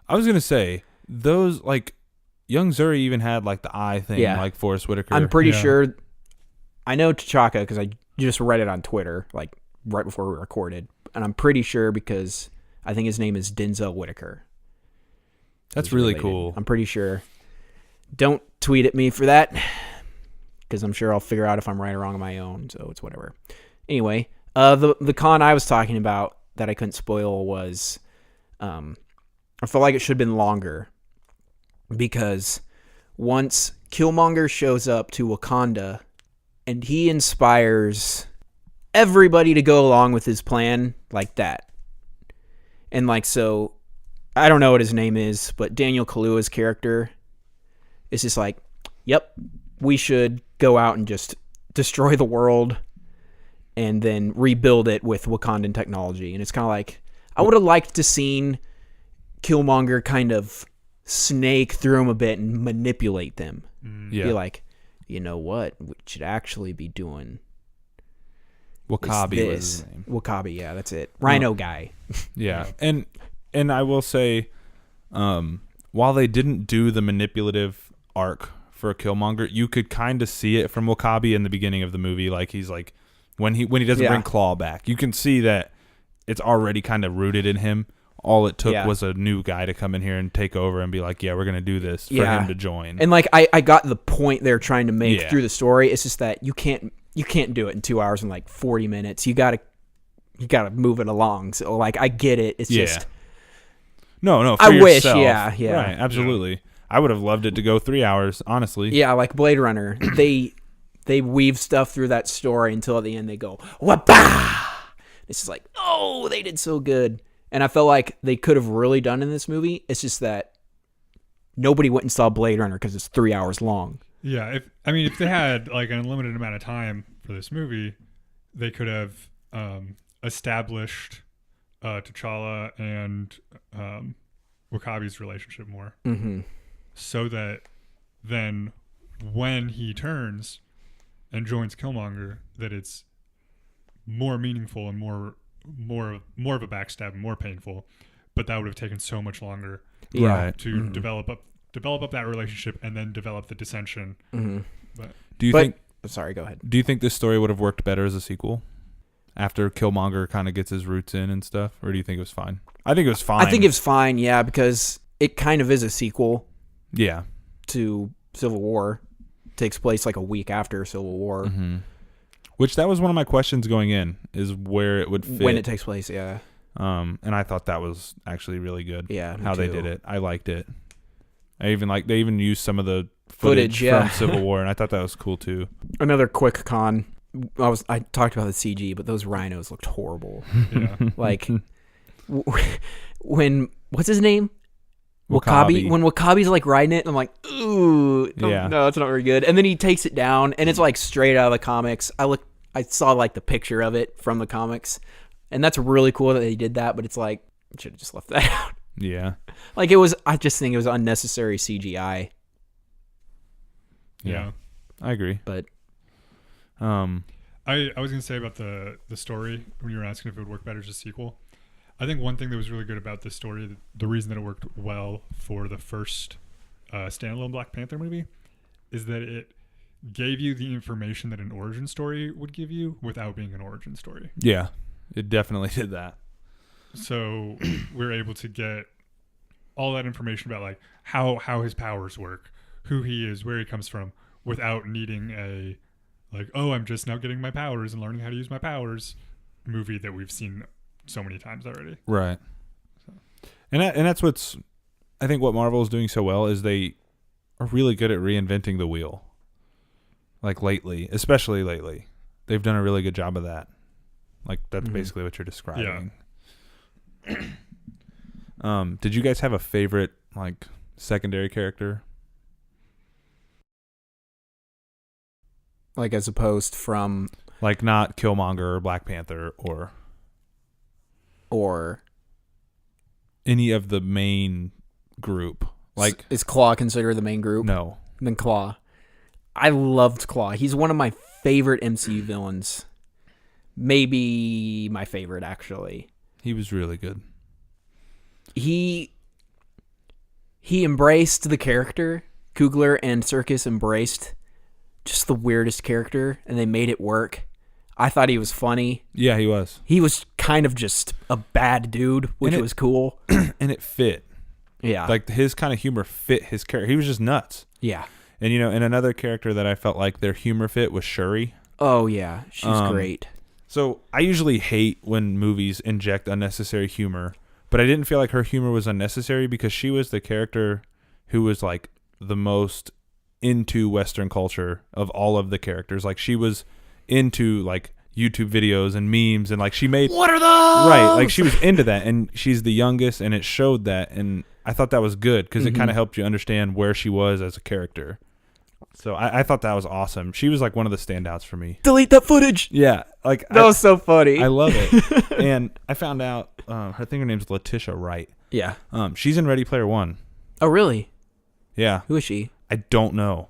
I was gonna say those like young Zuri even had like the eye thing, Yeah. like Forrest Whitaker. I'm pretty Yeah. sure. I know T'Chaka because I just read it on Twitter, like right before we recorded, and I'm pretty sure because I think his name is Denzel Whitaker. That's He's really related. cool. I'm pretty sure. Don't tweet at me for that, because I'm sure I'll figure out if I'm right or wrong on my own. So it's whatever. Anyway, the con I was talking about that I couldn't spoil was, I felt like it should have been longer, because once Killmonger shows up to Wakanda, and he inspires everybody to go along with his plan like that, and like so. I don't know what his name is, but Daniel Kaluuya's character is just like, yep, we should go out and just destroy the world and then rebuild it with Wakandan technology. And it's kind of like, I would have liked to seen Killmonger kind of snake through them a bit and manipulate them. Yeah. Be like, you know what? We should actually be doing Wakabi was this. his name. Wakabi, yeah, that's it. Rhino guy. Yeah. And I will say, while they didn't do the manipulative arc for Killmonger, you could kind of see it from Wakabi in the beginning of the movie. Like he's like when he doesn't bring Claw back, you can see that it's already kind of rooted in him. All it took was a new guy to come in here and take over and be like, yeah, we're gonna do this for him to join. And like I got the point they're trying to make through the story. It's just that you can't do it in 2 hours and like 40 minutes. You gotta move it along. So like I get it. It's just. No, for I yourself. wish, yeah. Right, absolutely. Yeah. I would have loved it to go 3 hours, honestly. Yeah, like Blade Runner. They weave stuff through that story until at the end they go, "Wah-bah!" It's just like, oh, they did so good. And I felt like they could have really done in this movie. It's just that nobody went and saw Blade Runner because it's 3 hours long. Yeah, if they had like an unlimited amount of time for this movie, they could have established T'Challa and Wakabi's relationship more, so that then when he turns and joins Killmonger, that it's more meaningful and more of a backstab, more painful. But that would have taken so much longer, to develop up that relationship and then develop the dissension. But do you think? Sorry, go ahead. Do you think this story would have worked better as a sequel? After Killmonger kind of gets his roots in and stuff, or do you think it was fine? I think it was fine. I think it was fine, yeah, because it kind of is a sequel. Yeah. To Civil War. It takes place like a week after Civil War. Mm-hmm. Which that was one of my questions going in, is where it would fit. When it takes place, yeah. And I thought that was actually really good. Yeah, how they did it. I liked it. They even used some of the footage yeah. from Civil War, and I thought that was cool too. Another quick con. I talked about the CG, but those rhinos looked horrible. yeah, like when what's his name? Wakabi. When Wakabi's like riding it, I'm like, ooh, no, it's not very good. And then he takes it down, and it's like straight out of the comics. I saw like the picture of it from the comics, and that's really cool that they did that. But it's like, should have just left that out. Yeah, like it was. I just think it was unnecessary CGI. yeah, I agree. But I was gonna say about the story when you were asking if it would work better as a sequel. I think one thing that was really good about this story, the reason that it worked well for the first standalone Black Panther movie, is that it gave you the information that an origin story would give you without being an origin story. Yeah, it definitely did that. So we're able to get all that information about like how his powers work, who he is, where he comes from, without needing a like, oh, I'm just now getting my powers and learning how to use my powers movie that we've seen so many times already. Right. And that's what's, I think what Marvel is doing so well is they are really good at reinventing the wheel. Like lately, especially lately. They've done a really good job of that. Like that's basically what you're describing. Yeah. Did you guys have a favorite like secondary character? like as opposed from like not Killmonger or Black Panther or or any of the main group. Like, is Claw considered the main group? no. Then Claw. I loved Claw. He's one of my favorite MCU villains. Maybe my favorite, actually. He was really good. He embraced the character. Coogler and Circus embraced just the weirdest character, and they made it work. I thought he was funny. Yeah, he was. He was kind of just a bad dude, which was cool. And it fit. Yeah. Like, his kind of humor fit his character. He was just nuts. Yeah. And, and another character that I felt like their humor fit was Shuri. Oh, yeah. She's great. So I usually hate when movies inject unnecessary humor, but I didn't feel like her humor was unnecessary because she was the character who was like the most into Western culture of all of the characters. Like, she was into like YouTube videos and memes, and like she made what are those? Right, like she was into that, and she's the youngest, and it showed that, and I thought that was good because it kind of helped you understand where she was as a character. So I thought that was awesome. She was like one of the standouts for me. Delete that footage. Yeah, like That was so funny. I love it. And I found out her name's Letitia Wright. Yeah. She's in Ready Player One. Oh, really? Yeah. Who is she? I don't know.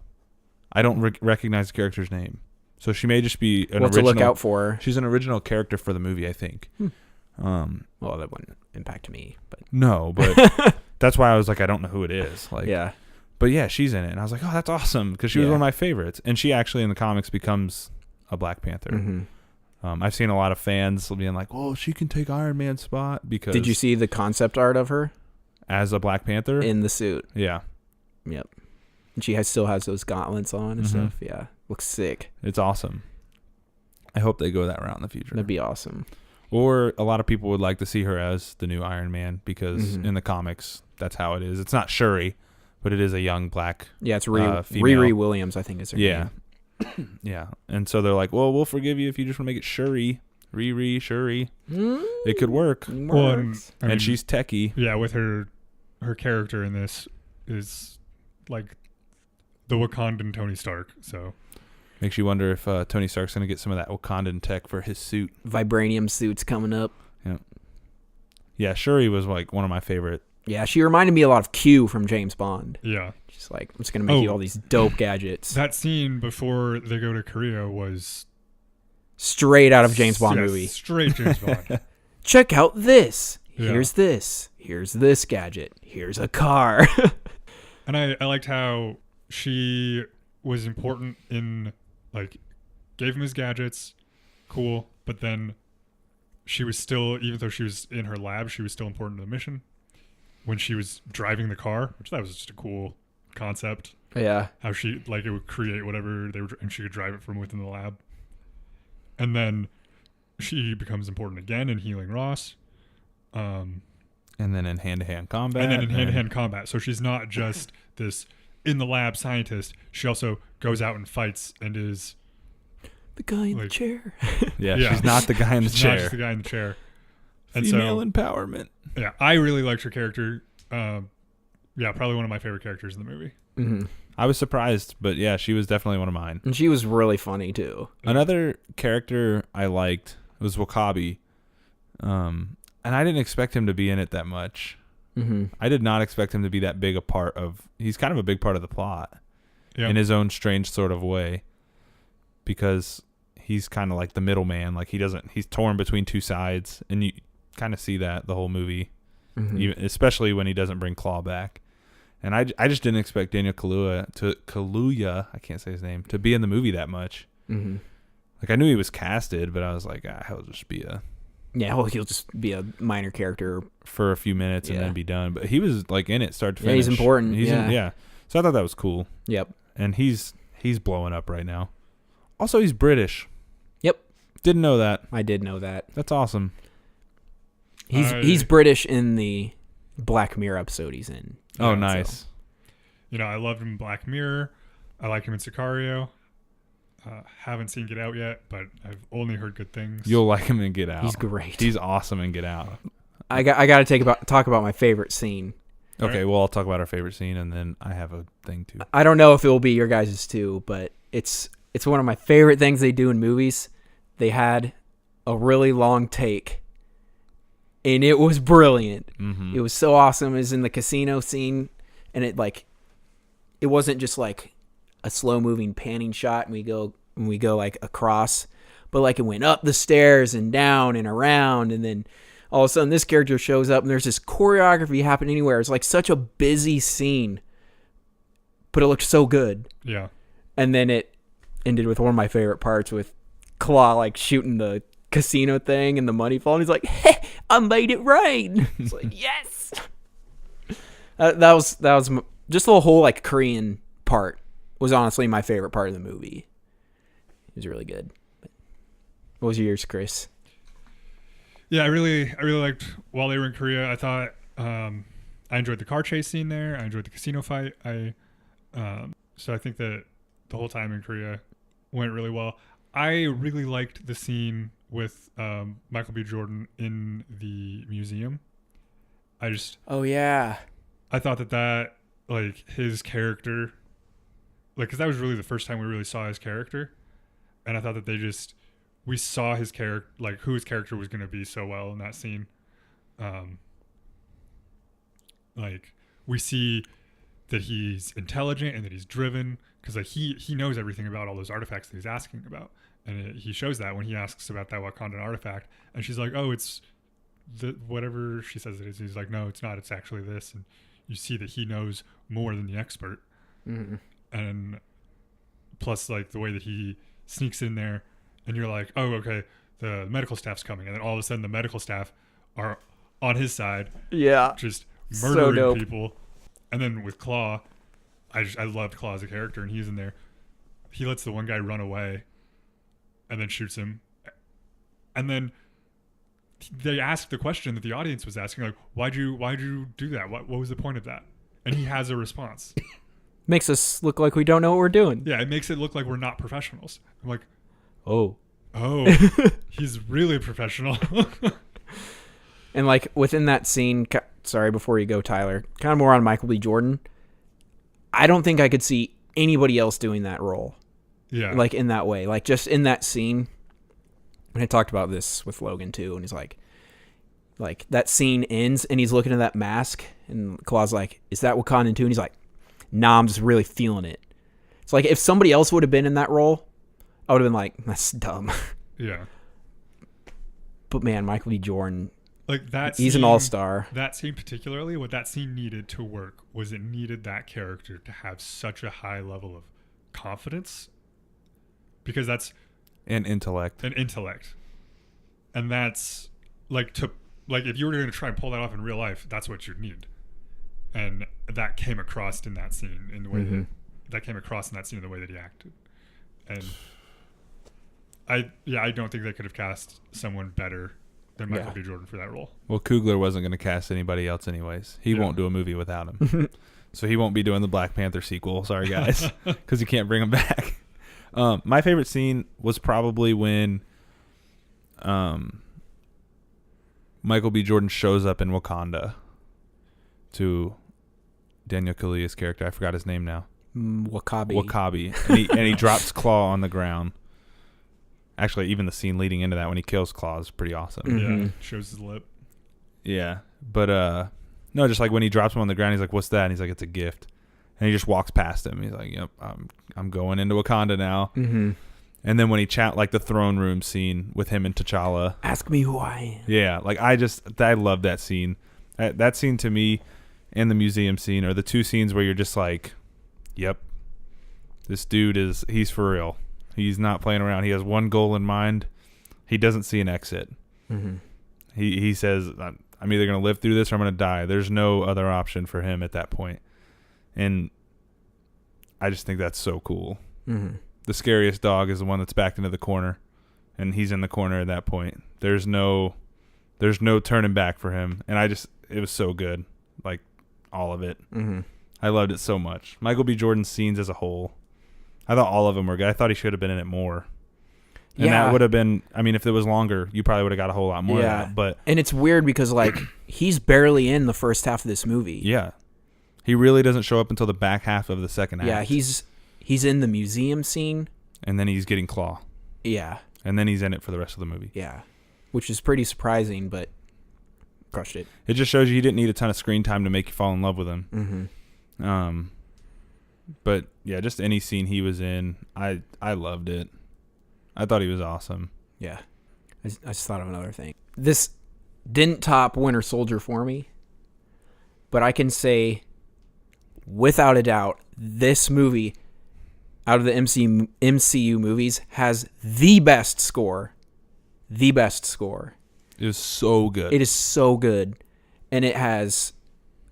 I don't recognize the character's name. So she may just be an We'll have original. to look out for her. She's an original character for the movie, I think. Well, that wouldn't impact me, but No, but that's why I was like, I don't know who it is. Like, yeah. But yeah, she's in it, and I was like, oh, that's awesome because she was one of my favorites, and she actually in the comics becomes a Black Panther. Mm-hmm. I've seen a lot of fans being like, oh, she can take Iron Man's spot because. Did you see the concept art of her as a Black Panther in the suit? Yeah. Yep. And she still has those gauntlets on and stuff. Yeah, looks sick. It's awesome. I hope they go that route in the future. That'd be awesome. Or a lot of people would like to see her as the new Iron Man because in the comics, that's how it is. It's not Shuri, but it is a young black Yeah, it's female. Riri Williams, I think is her name. Yeah. And so they're like, well, we'll forgive you if you just want to make it Shuri. Shuri. It could work. Well, And she's techie. Yeah, with her character in this is like the Wakandan Tony Stark. So makes you wonder if Tony Stark's going to get some of that Wakandan tech for his suit. Vibranium suits coming up. Yeah, Shuri was like one of my favorite. Yeah, she reminded me a lot of Q from James Bond. yeah, She's like, I'm just going to make you all these dope gadgets. that scene before they go to Korea was Straight out of James Bond movie. Straight James Bond. Check out this. Yeah. Here's this. Here's this gadget. Here's a car. And I liked how she was important in, like, gave him his gadgets, cool, but then she was still, even though she was in her lab, she was still important to the mission. When she was driving the car, which that was just a cool concept. Yeah. How she, like, it would create whatever they were, and she could drive it from within the lab. And then she becomes important again in healing Ross. And then in hand-to-hand combat. And then in hand-to-hand combat. So she's not just this in-the-lab scientist. She also goes out and fights and is... The guy in the like, chair. Yeah, she's not the guy in the she's chair. not just the guy in the chair. And Female empowerment. Yeah, I really liked her character. Yeah, probably one of my favorite characters in the movie. Mm-hmm. I was surprised, but yeah, she was definitely one of mine. And she was really funny, too. Another character I liked was W'Kabi. And I didn't expect him to be in it that much. Mm-hmm. I did not expect him to be that big a part of... He's kind of a big part of the plot. Yeah. In his own strange sort of way. Because he's kind of like the middleman. Like, he's torn between two sides. And you kind of see that the whole movie. Mm-hmm. Even, especially when he doesn't bring Claw back. And I just didn't expect Daniel Kaluuya, I can't say his name, to be in the movie that much. Mm-hmm. Like, I knew he was casted, but I was like, he'll just be Yeah, well, he'll just be a minor character. for a few minutes and then be done. But he was, like, in it start to Yeah, finish. he's important. Yeah. So I thought that was cool. Yep. And he's blowing up right now. Also, he's British. Yep. Didn't know that. I did know that. That's awesome. He's British in the Black Mirror episode he's in. Oh, nice. So, you know, I loved him in Black Mirror. I like him in Sicario. Haven't seen Get Out yet, but I've only heard good things. You'll like him in Get Out. He's great. He's awesome in Get Out. I got to talk about my favorite scene. Okay, well, I'll talk about our favorite scene, and then I have a thing, too. I don't know if it will be your guys' too, but it's one of my favorite things they do in movies. They had a really long take, and it was brilliant. Mm-hmm. It was so awesome. It was in the casino scene, and it wasn't just like a slow moving panning shot and we go like across, but like it went up the stairs and down and around, and then all of a sudden this character shows up and there's this choreography happening anywhere. It's like such a busy scene, but it looked so good. Yeah. And then it ended with one of my favorite parts with Claw like shooting the casino thing and the money falling. He's like, hey, I made it rain. It's like, yes. That was just the whole like Korean part was honestly my favorite part of the movie. It was really good. What was yours, Chris? Yeah, I really liked while they were in Korea. I thought I enjoyed the car chase scene there. I enjoyed the casino fight. So I think that the whole time in Korea went really well. I really liked the scene with Michael B. Jordan in the museum. Oh yeah. I thought that like his character, like, because that was really the first time we really saw his character, and I thought that we saw his character, like who his character was going to be so well in that scene. Like we see that he's intelligent and that he's driven, because like he knows everything about all those artifacts that he's asking about, and he shows that when he asks about that Wakandan artifact, and she's like, oh, it's the whatever she says it is. He's like, no, it's not, it's actually this. And you see that he knows more than the expert. Mm-hmm. And plus like the way that he sneaks in there, and you're like, oh, okay, the medical staff's coming, and then all of a sudden the medical staff are on his side, yeah, just murdering so people. And then with Claw, I loved Claw as a character, and he's in there. He lets the one guy run away and then shoots him. And then they ask the question that the audience was asking, like, why'd you do that? What was the point of that? And he has a response. Makes us look like we don't know what we're doing. Yeah, it makes it look like we're not professionals. I'm like, oh, he's really a professional. And like within that scene, sorry, before you go, Tyler, kind of more on Michael B. Jordan. I don't think I could see anybody else doing that role. Yeah. Like in that way, like just in that scene. And I talked about this with Logan too, and he's like that scene ends and he's looking at that mask, and Claw's like, is that Wakandan too? And he's like, nah, I'm just really feeling it. It's like if somebody else would have been in that role, I would have been like, that's dumb. Yeah. But man, Michael B. Jordan, like that he's scene, an all-star. That scene particularly, what that scene needed to work was it needed that character to have such a high level of confidence, because that's And intellect. And that's like if you were going to try and pull that off in real life, that's what you'd need. And that came across in that scene in the way that came across in that scene in the way that he acted. And I don't think they could have cast someone better than Michael B. Jordan for that role. Well, Coogler wasn't going to cast anybody else anyways. He won't do a movie without him. So he won't be doing the Black Panther sequel. Sorry, guys. Because you can't bring him back. My favorite scene was probably when Michael B. Jordan shows up in Wakanda to Daniel Kaluuya's character. I forgot his name now. Wakabi. And he drops Claw on the ground. Actually, even the scene leading into that when he kills Claw is pretty awesome. Mm-hmm. Yeah, shows his lip. Yeah, but no, just like when he drops him on the ground, he's like, "What's that?" And he's like, "It's a gift." And he just walks past him. He's like, "Yep, I'm going into Wakanda now." Mm-hmm. And then when he like the throne room scene with him and T'Challa, ask me who I am. Yeah, like I love that scene. That scene to me, and the museum scene are the two scenes where you're just like, "Yep, this dude he's for real. He's not playing around. He has one goal in mind. He doesn't see an exit. Mm-hmm. He says, I'm either going to live through this or I'm going to die." There's no other option for him at that point. And I just think that's so cool. Mm-hmm. The scariest dog is the one that's backed into the corner, and he's in the corner at that point. There's no turning back for him. And it was so good. Like all of it. Mm-hmm. I loved it so much. Michael B. Jordan's scenes as a whole, I thought all of them were good. I thought he should have been in it more. And that would have been, I mean, if it was longer, you probably would have got a whole lot more of that. But and it's weird because, like, he's barely in the first half of this movie. Yeah. He really doesn't show up until the back half of the second act. Yeah, he's in the museum scene. And then he's getting Claw. Yeah. And then he's in it for the rest of the movie. Yeah. Which is pretty surprising, but crushed it. It just shows you he didn't need a ton of screen time to make you fall in love with him. Mm-hmm. But yeah, just any scene he was in, I loved it. I thought he was awesome. Yeah. I just thought of another thing. This didn't top Winter Soldier for me, but I can say without a doubt, this movie out of the MCU movies has the best score. The best score. It was so good. It is so good. And it has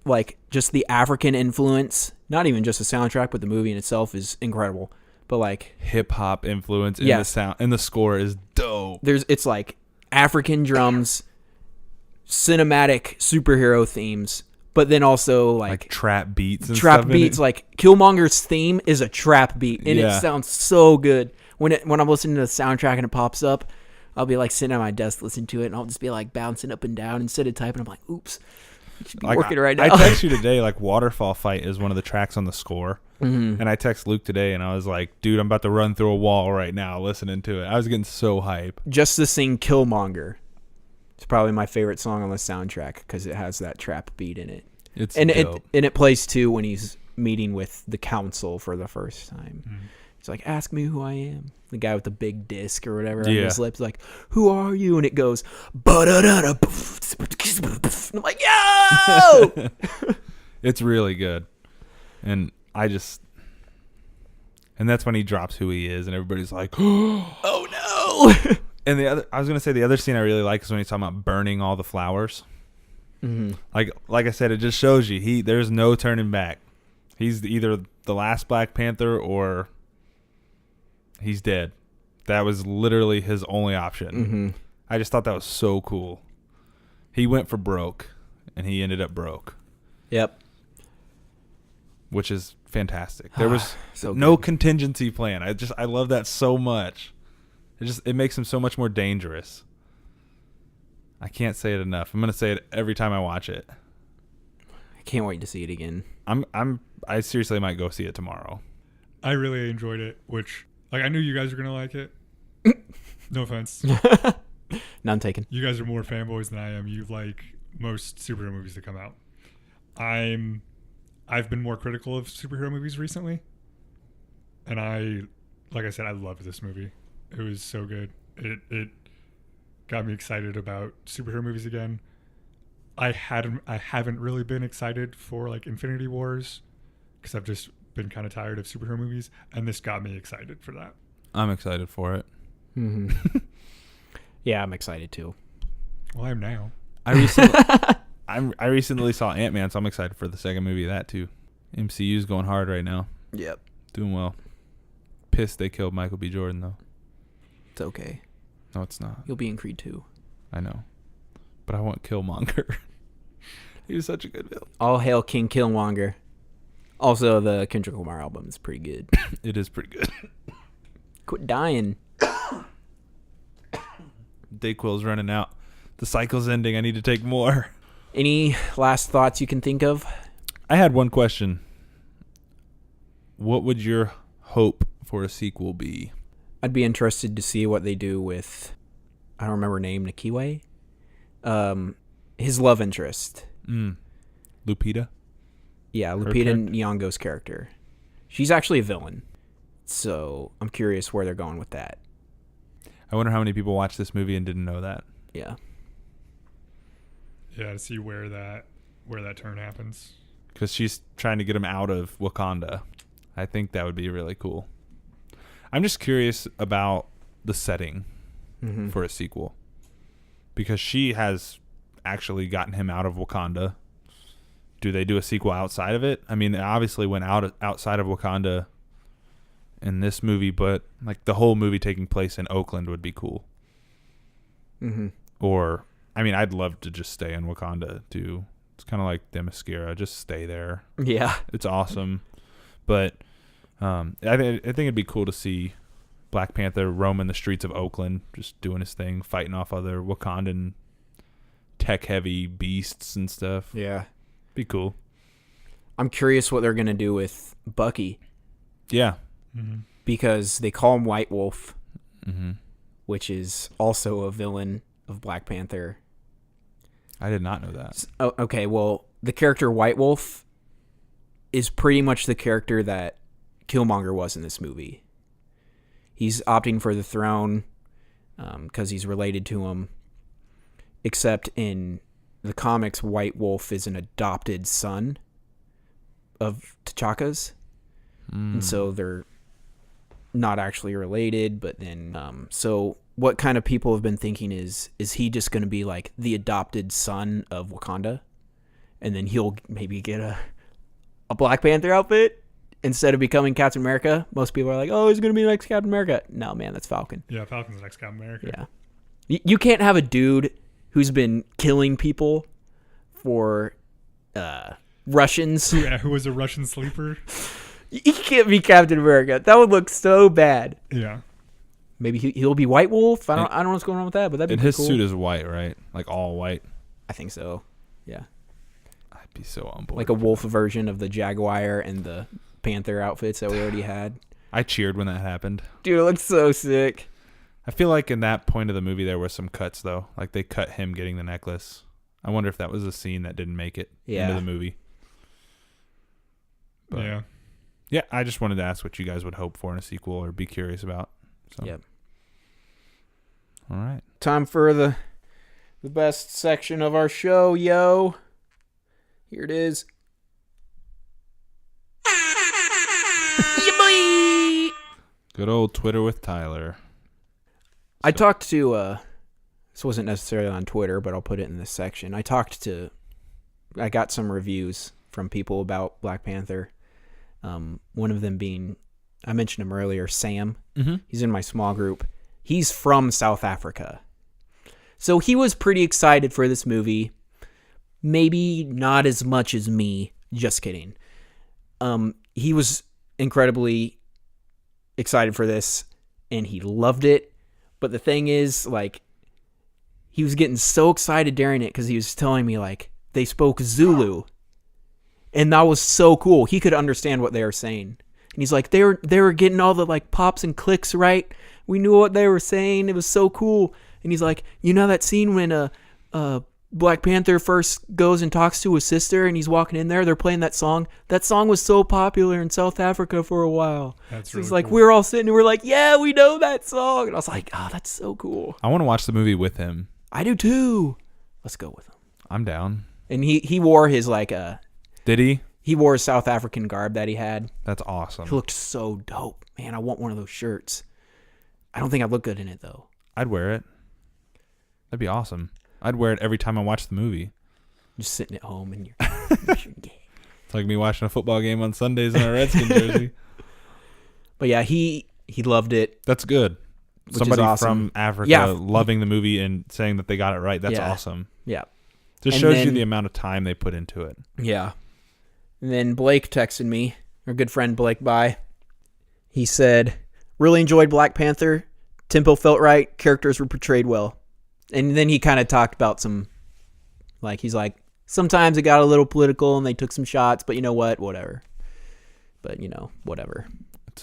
like just the African influence, not even just the soundtrack, but the movie in itself is incredible. But like hip hop influence in Yeah. the sound, and the score is dope. it's like African drums, cinematic superhero themes, but then also like trap beats and trap stuff in beats. it. Like Killmonger's theme is a trap beat, and Yeah. it sounds so good. When I'm listening to the soundtrack and it pops up, I'll be like sitting at my desk listening to it, and I'll just be like bouncing up and down instead of typing. I'm like, oops, I should be working right now. I text you today, like Waterfall Fight is one of the tracks on the score. Mhm. And I text Luke today, and I was like, dude, I'm about to run through a wall right now listening to it. I was getting so hype. Just to sing Killmonger, it's probably my favorite song on the soundtrack because it has that trap beat in it. It's And dope. it plays too when he's meeting with the council for the first time. Mm. It's like, ask me who I am. The guy with the big disc or whatever on Yeah. his lips, like, who are you? And it goes, ba-da-da-da, and I'm like, yo! It's really good. And and that's when he drops who he is, and everybody's like, Oh no! And I was gonna say the other scene I really like is when he's talking about burning all the flowers. Mm-hmm. Like I said, it just shows you there's no turning back. He's either the last Black Panther or he's dead. That was literally his only option. Mm-hmm. I just thought that was so cool. He went for broke, and he ended up broke, Yep. which is fantastic. There was So no good. contingency plan. I love that so much. It makes him so much more dangerous. I can't say it enough. I'm gonna say it every time I watch it. I can't wait to see it again. I seriously might go see it tomorrow. I really enjoyed it, which like I knew you guys were gonna like it. No offense. None taken. You guys are more fanboys than I am. You like most superhero movies that come out. I've been more critical of superhero movies recently. And like I said, I loved this movie. It was so good. It got me excited about superhero movies again. I haven't really been excited for like Infinity Wars because I've just been kind of tired of superhero movies, and this got me excited for that. I'm excited for it. Mm-hmm. Yeah, I'm excited too. Well, I am now. I recently saw Ant-Man, so I'm excited for the second movie of that too. MCU's going hard right now. Yep. Doing well. Pissed they killed Michael B. Jordan though. It's okay. No, it's not. You'll be in Creed 2. I know. But I want Killmonger. He was such a good villain. All hail King Killmonger. Also, the Kendrick Lamar album is pretty good. It is pretty good. Quit dying. Dayquil's running out. The cycle's ending. I need to take more. Any last thoughts you can think of? I had one question. What would your hope for a sequel be? I'd be interested to see what they do with, I don't remember her name, Nakiwe? His love interest. Lupita? Yeah, Her Lupita character? Nyong'o's character. She's actually a villain. So I'm curious where they're going with that. I wonder how many people watched this movie and didn't know that. Yeah. Yeah, to see where that turn happens. Because she's trying to get him out of Wakanda. I think that would be really cool. I'm just curious about the setting Mm-hmm. for a sequel. Because she has actually gotten him out of Wakanda. Do they do a sequel outside of it? I mean, they obviously went outside of Wakanda in this movie, but like the whole movie taking place in Oakland would be cool. Mm-hmm. Or, I mean, I'd love to just stay in Wakanda too. It's kind of like Themyscira. Just stay there. Yeah. It's awesome. But I think it'd be cool to see Black Panther roaming the streets of Oakland, just doing his thing, fighting off other Wakandan tech-heavy beasts and stuff. Yeah. Be cool. I'm curious what they're going to do with Bucky Yeah. Mm-hmm. because they call him White Wolf, Mm-hmm. which is also a villain of Black Panther. I did not know that. Oh, okay, well, the character White Wolf is pretty much the character that Killmonger was in this movie. He's opting for the throne because he's related to him. Except in the comics, White Wolf is an adopted son of T'Chaka's. And so they're not actually related. But then, so what kind of people have been thinking is he just going to be like the adopted son of Wakanda? And then he'll maybe get a Black Panther outfit instead of becoming Captain America. Most people are like, oh, he's going to be the next Captain America. No, man, that's Falcon. Yeah, Falcon's the next Captain America. Yeah. You can't have a dude who's been killing people for Russians. Who was a Russian sleeper. He can't be Captain America. That would look so bad. Yeah. Maybe he'll be White Wolf. I don't know what's going on with that, but that'd be And pretty his cool. suit is white, right? Like all white. I think so. Yeah. I'd be so on board. Like a wolf version of the Jaguar and the Panther outfits that we already had. I cheered when that happened. Dude, it looks so sick. I feel like in that point of the movie there were some cuts though. Like they cut him getting the necklace. I wonder if that was a scene that didn't make it into the movie. But yeah. Yeah, I just wanted to ask what you guys would hope for in a sequel or be curious about. So. Yep. All right. Time for the best section of our show, yo. Here it is. Yeah, boy! Good old Twitter with Tyler. I talked to, this wasn't necessarily on Twitter, but I'll put it in this section. I got some reviews from people about Black Panther. One of them being, I mentioned him earlier, Sam. Mm-hmm. He's in my small group. He's from South Africa. So he was pretty excited for this movie. Maybe not as much as me. Just kidding. He was incredibly excited for this, and he loved it. But the thing is, like, he was getting so excited during it because he was telling me, like, they spoke Zulu. And that was so cool. He could understand what they were saying. And he's like, they were getting all the, like, pops and clicks right. We knew what they were saying. It was so cool. And he's like, you know that scene when Black Panther first goes and talks to his sister and he's walking in there, they're playing that song. That song was so popular in South Africa for a while. That's so really it's like, cool. we were all sitting and we're like, yeah, we know that song. And I was like, oh, that's so cool. I want to watch the movie with him. I do too. Let's go with him. I'm down. And he wore his like Did he? he wore his South African garb that he had. That's awesome. He looked so dope. Man, I want one of those shirts. I don't think I'd look good in it though. I'd wear it. That'd be awesome. I'd wear it every time I watch the movie. Just sitting at home and you're It's like me watching a football game on Sundays in a Redskins jersey. But yeah, he loved it. That's good. Which is Somebody awesome. from Africa Yeah. loving the movie and saying that they got it right. That's Yeah. awesome. Yeah. Just And shows you then- the amount of time they put into it. Yeah. And then Blake texted me, our good friend Blake By. He said, really enjoyed Black Panther. Tempo felt right. Characters were portrayed well. And then he kind of talked about some, like, he's like, sometimes it got a little political and they took some shots, but you know what? Whatever. But, you know, whatever.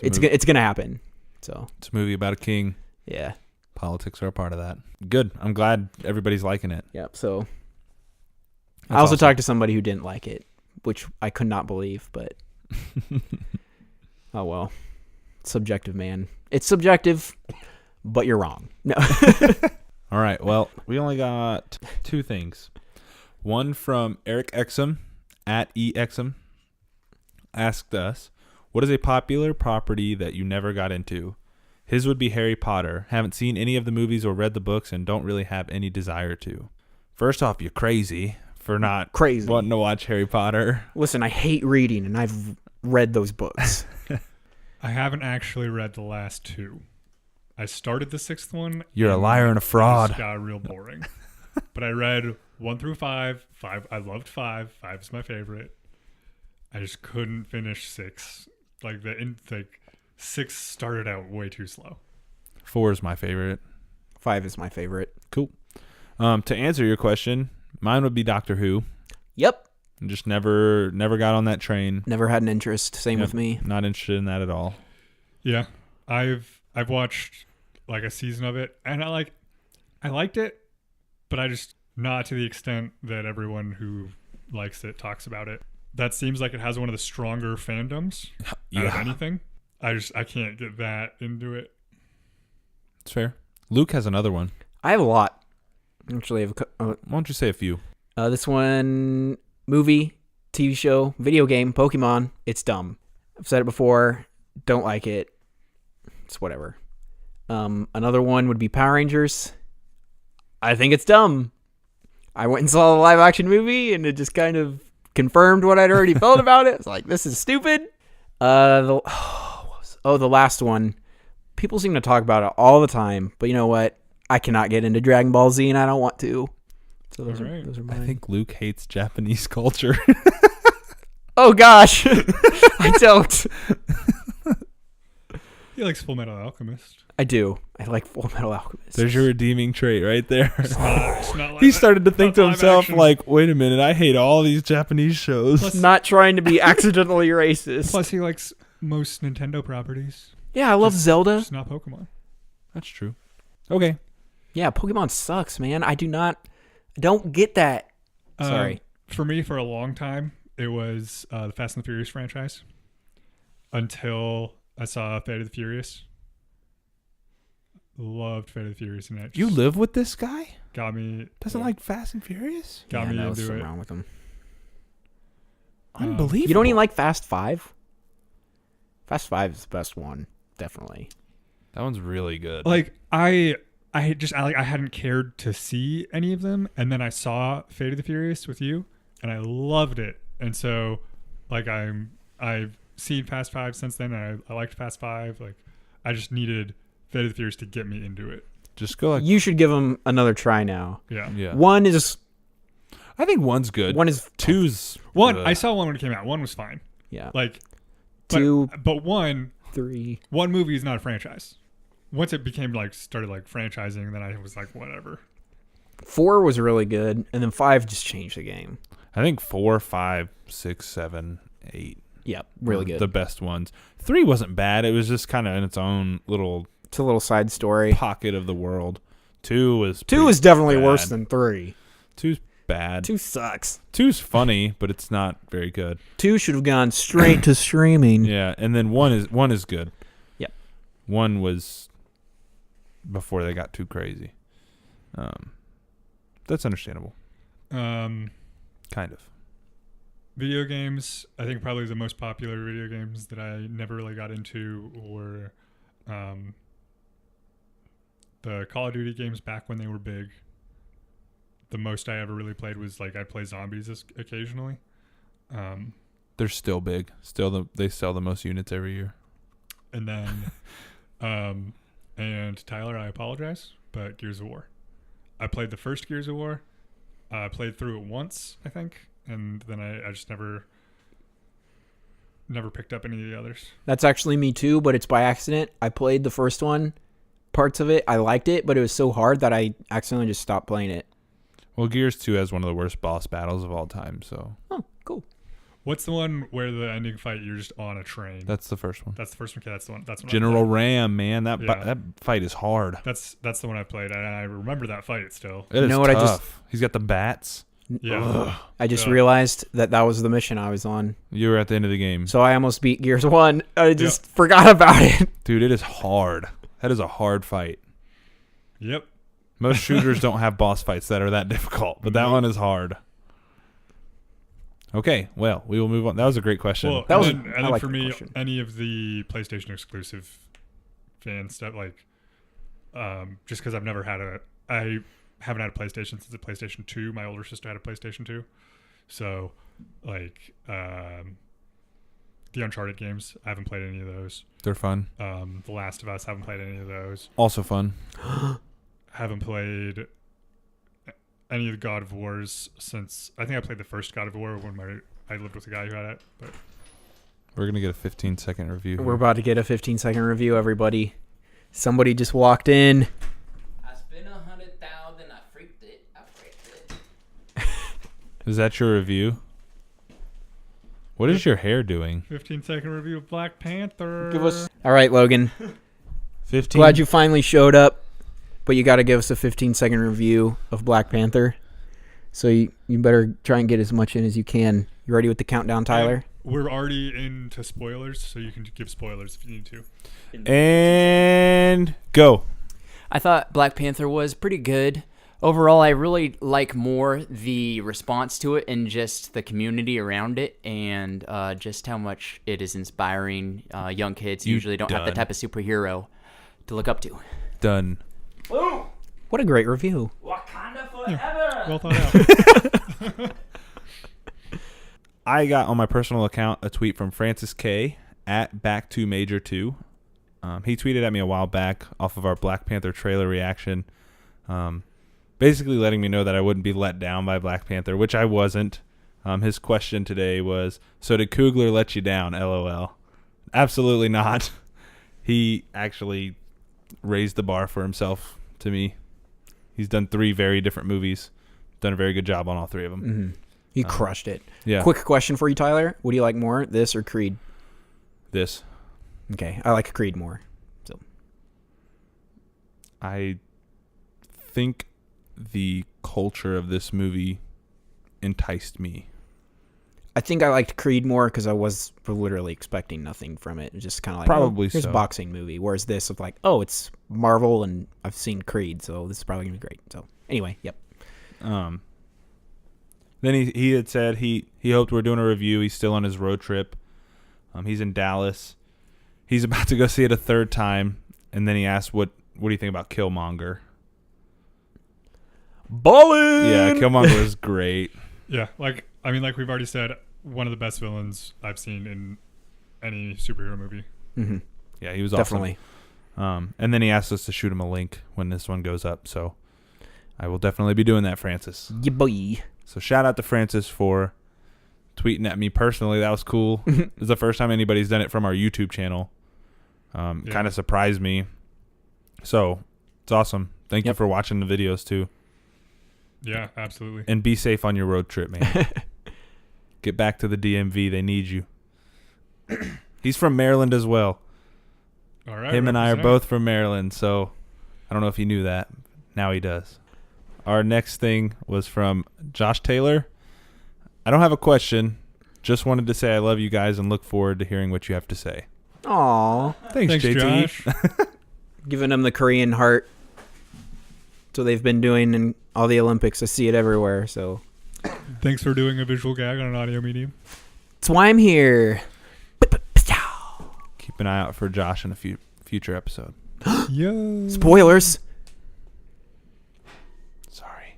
It's going to happen. So, It's a movie about a king. yeah. Politics are a part of that. Good. I'm glad everybody's liking it. Yep. So, I That's also awesome. talked to somebody who didn't like it, which I could not believe, but oh well. Subjective, man. It's subjective, but you're wrong. No. All right. Well, we only got two things. One from Eric Exum at EXum asked us, what is a popular property that you never got into? His would be Harry Potter. Haven't seen any of the movies or read the books and don't really have any desire to. First off, you're crazy for not Crazy. wanting to watch Harry Potter. Listen, I hate reading, and I've read those books. I haven't actually read the last two. I started the sixth one. You're a liar and a fraud. It got real boring. But I read 1 through 5. 5, I loved 5. 5 is my favorite. I just couldn't finish 6. Like 6 started out way too slow. 4 is my favorite. 5 is my favorite. Cool. To answer your question, mine would be Doctor Who. Yep. Just never got on that train. Never had an interest. Same Yep. with me. Not interested in that at all. Yeah, I've watched like a season of it, and I liked it, but I just not to the extent that everyone who likes it talks about it. that seems like it has one of the stronger fandoms out of anything. I can't get that into it. It's fair. Luke has another one. I have a lot. Actually, I have Why don't you say a few? this one, movie, TV show, video game, Pokemon. It's dumb. I've said it before. Don't like it. It's whatever. Another one would be Power Rangers. I think it's dumb. I went and saw the live action movie, and it just kind of confirmed what I'd already felt about it. It's like, this is stupid. The last one. People seem to talk about it all the time, but you know what? I cannot get into Dragon Ball Z, and I don't want to. So those are mine. I think Luke hates Japanese culture. Oh gosh, I don't. He likes Full Metal Alchemist. I do. I like Full Metal Alchemist. There's your redeeming trait right there. It's not like He started to think to live himself, action. like, wait a minute, I hate all these Japanese shows. Plus- Not trying to be accidentally racist. Plus, he likes most Nintendo properties. Yeah, I love Zelda. Just not Pokemon. That's true. Okay. Yeah, Pokemon sucks, man. I don't get that. Sorry. For me, for a long time, it was the Fast and the Furious franchise. Until I saw Fate of the Furious. Loved Fate of the Furious, and that You just live with this guy? got me. Doesn't like Fast and Furious? Got me no, into something it. wrong with them. Unbelievable. You don't even like Fast 5? Fast 5 is the best one, definitely. That one's really good. Like I hadn't cared to see any of them, and then I saw Fate of the Furious with you, and I loved it. And so, like I've seen Fast 5 since then, and I liked Fast 5. Like I just needed Fate of the Furious to get me into it. Just go like... You should give them another try now. Yeah. Yeah. One is I think one's good. one is Two's... One, I saw one when it came out. One was fine. yeah. Like Two, but one 3. movie is not a franchise. Once it became started franchising, then I was like, whatever. 4 was really good, and then 5 just changed the game. I think 4, 5, 6, 7, 8. Yep, really were good. The best ones. 3 wasn't bad. It was just kind of in its own little It's a little side story. pocket of the world. 2 was... 2 is definitely bad. worse than 3. 2's bad. 2 sucks. 2's funny, but it's not very good. 2 should have gone straight to streaming. Yeah, and then 1 is good. Yep. 1 was before they got too crazy. That's understandable. Kind of. Video games, I think probably the most popular video games that I never really got into were the Call of Duty games back when they were big. The most I ever really played was I'd play zombies occasionally. They're still big. They sell the most units every year. And then, and Tyler, I apologize, but Gears of War. I played the first Gears of War. I played through it once, I think, and then I just never picked up any of the others. That's actually me too, but it's by accident. I played the first one, parts of it. I liked it, but it was so hard that I accidentally just stopped playing it. Well, Gears 2 has one of the worst boss battles of all time, so... Oh, cool. What's the one where the ending fight you're just on a train? That's the first one. That's the first one. Okay, that's the one. That's one. General Ram, man. That Yeah. that fight is hard. That's the one I played, and I remember that fight still. It is know what I tough. He's got the bats. Yeah. Ugh. I just Yeah. realized that was the mission I was on. You were at the end of the game. So I almost beat Gears 1. I just forgot about it. Dude, it is hard. That is a hard fight. Yep. Most shooters don't have boss fights that are that difficult, but that Nope. one is hard. Okay, well, we will move on. That was a great question. Well, That was- and I then like for the me, question. any of the PlayStation exclusive fan stuff, just because I haven't had a PlayStation since the PlayStation 2. My older sister had a PlayStation 2, so the Uncharted games, I haven't played any of those. They're fun. The Last of Us, haven't played any of those. Also fun. Haven't played any of the God of Wars since I think I played the first God of War when I lived with a guy who had it. But We're going to get a 15-second review. We're about to get a 15-second review, everybody. Somebody just walked in. I spent 100,000. I freaked it. Is that your review? What is your hair doing? 15-second review of Black Panther. Give us. All right, Logan. 15. Glad you finally showed up, but you got to give us a 15-second review of Black Panther. So you better try and get as much in as you can You ready with the countdown, Tyler? We're already into spoilers, so you can give spoilers if you need to. And go. I thought Black Panther was pretty good. Overall, I really like more the response to it and just the community around it, and just how much it is inspiring young kids. Usually don't have the type of superhero to look up to. Done. Boom! What a great review. Wakanda forever! Yeah, well thought out. I got on my personal account a tweet from Francis K at Back2Major2. He tweeted at me a while back off of our Black Panther trailer reaction, basically letting me know that I wouldn't be let down by Black Panther, which I wasn't. His question today was, so did Coogler let you down, LOL? Absolutely not. He actually raised the bar for himself to me. He's done 3 very different movies, done a very good job on all 3 of them. Mm-hmm. You crushed it. Yeah. Quick question for you, Tyler. What do you like more, this or Creed? This. Okay, I like Creed more. So I think the culture of this movie enticed me. I think I liked Creed more because I was literally expecting nothing from it. It was just kind of like, Probably here's so. a boxing movie. Whereas this was like, oh, it's Marvel and I've seen Creed, so this is probably going to be great. So anyway, yep. Then he had said he hoped we're doing a review. He's still on his road trip. He's in Dallas. He's about to go see it a 3rd time. And then he asked, what do you think about Killmonger? Ballin'! Yeah, Killmonger was great. Yeah, like we've already said, one of the best villains I've seen in any superhero movie. Mm-hmm. Yeah, he was Definitely. awesome. And then he asked us to shoot him a link when this one goes up. So I will definitely be doing that, Francis. Yeah, boy. So shout out to Francis for tweeting at me personally. That was cool. It was the first time anybody's done it from our YouTube channel. Kind of surprised me. So it's awesome. Thank you for watching the videos too. Yeah, absolutely. And be safe on your road trip, man. Get back to the DMV. They need you. He's from Maryland as well. All right. Him and I are both from Maryland, so I don't know if he knew that. Now he does. Our next thing was from Josh Taylor. I don't have a question. Just wanted to say I love you guys and look forward to hearing what you have to say. Aw. Thanks JT. Josh. Giving them the Korean heart. So they've been doing in all the Olympics. I see it everywhere, so. Thanks for doing a visual gag on an audio medium. That's why I'm here. Keep an eye out for Josh in a future episode. Yo. Spoilers. Sorry.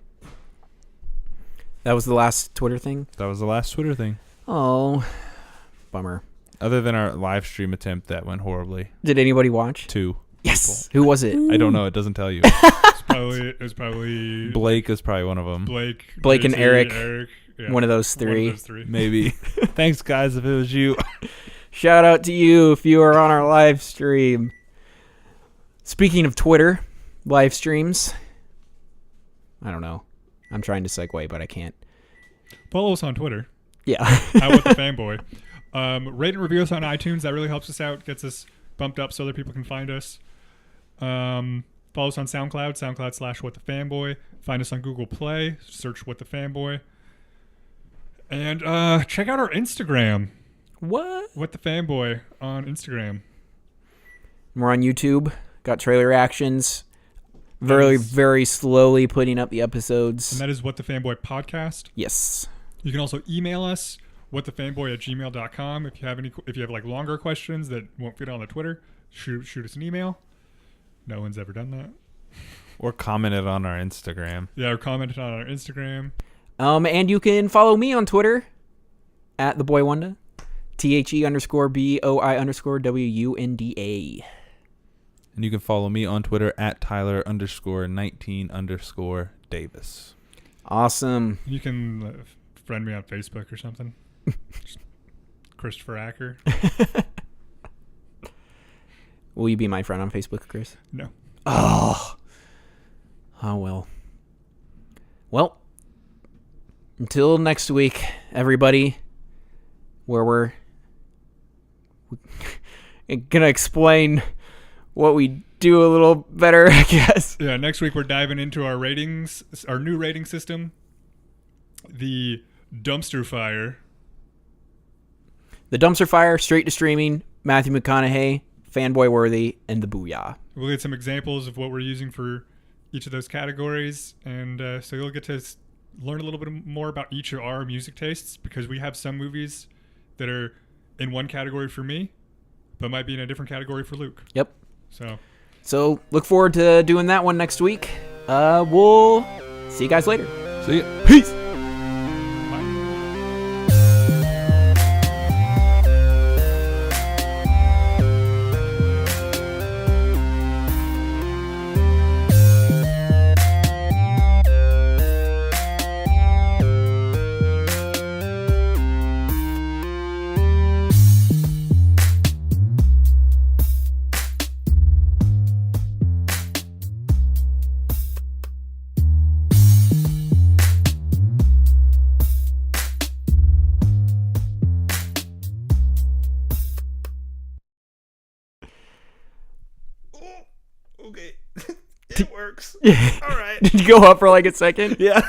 That was the last Twitter thing? That was the last Twitter thing. Oh. Bummer. Other than our live stream attempt that went horribly. Did anybody watch? 2. Yes. Who was it? I don't know. It doesn't tell you. It was probably Blake is probably one of them. Blake and JT, Eric. Yeah. One of those 3. One of those 3. Maybe. Thanks, guys, if it was you. Shout out to you if you are on our live stream. Speaking of Twitter live streams, I don't know. I'm trying to segue, but I can't. Follow us on Twitter. Yeah. At WhatTheFanboy. Rate and review us on iTunes. That really helps us out. Gets us bumped up so other people can find us. Follow us on SoundCloud. SoundCloud/WhatTheFanboy. Find us on Google Play. Search WhatTheFanboy. And check out our Instagram. What? WhatTheFanboy on Instagram. We're on YouTube. Got trailer reactions. Very, very slowly putting up the episodes. And that is WhatTheFanboy podcast. Yes. You can also email us whatthefanboy@gmail.com if you have like longer questions that won't fit on the Twitter. Shoot us an email. No one's ever done that. Or commented on our Instagram. Yeah, or commented on our Instagram. And you can follow me on Twitter at TheBoyWanda. THE_BOI_WUNDA. And you can follow me on Twitter at Tyler_19_Davis. Awesome. You can friend me on Facebook or something. Christopher Acker. Will you be my friend on Facebook, Chris? No. Oh, well. Well, until next week, everybody, where we're going to explain what we do a little better, I guess. Yeah, next week we're diving into our ratings, our new rating system, the dumpster fire The Dumpster Fire, Straight to Streaming, Matthew McConaughey, Fanboy Worthy, and the BOOYAH. We'll get some examples of what we're using for each of those categories, and so you'll get to learn a little bit more about each of our music tastes, because we have some movies that are in one category for me, but might be in a different category for Luke. Yep. So look forward to doing that one next week. We'll see you guys later. See ya. Peace. Okay. It works. All right. Did you go up for like a second? Yeah.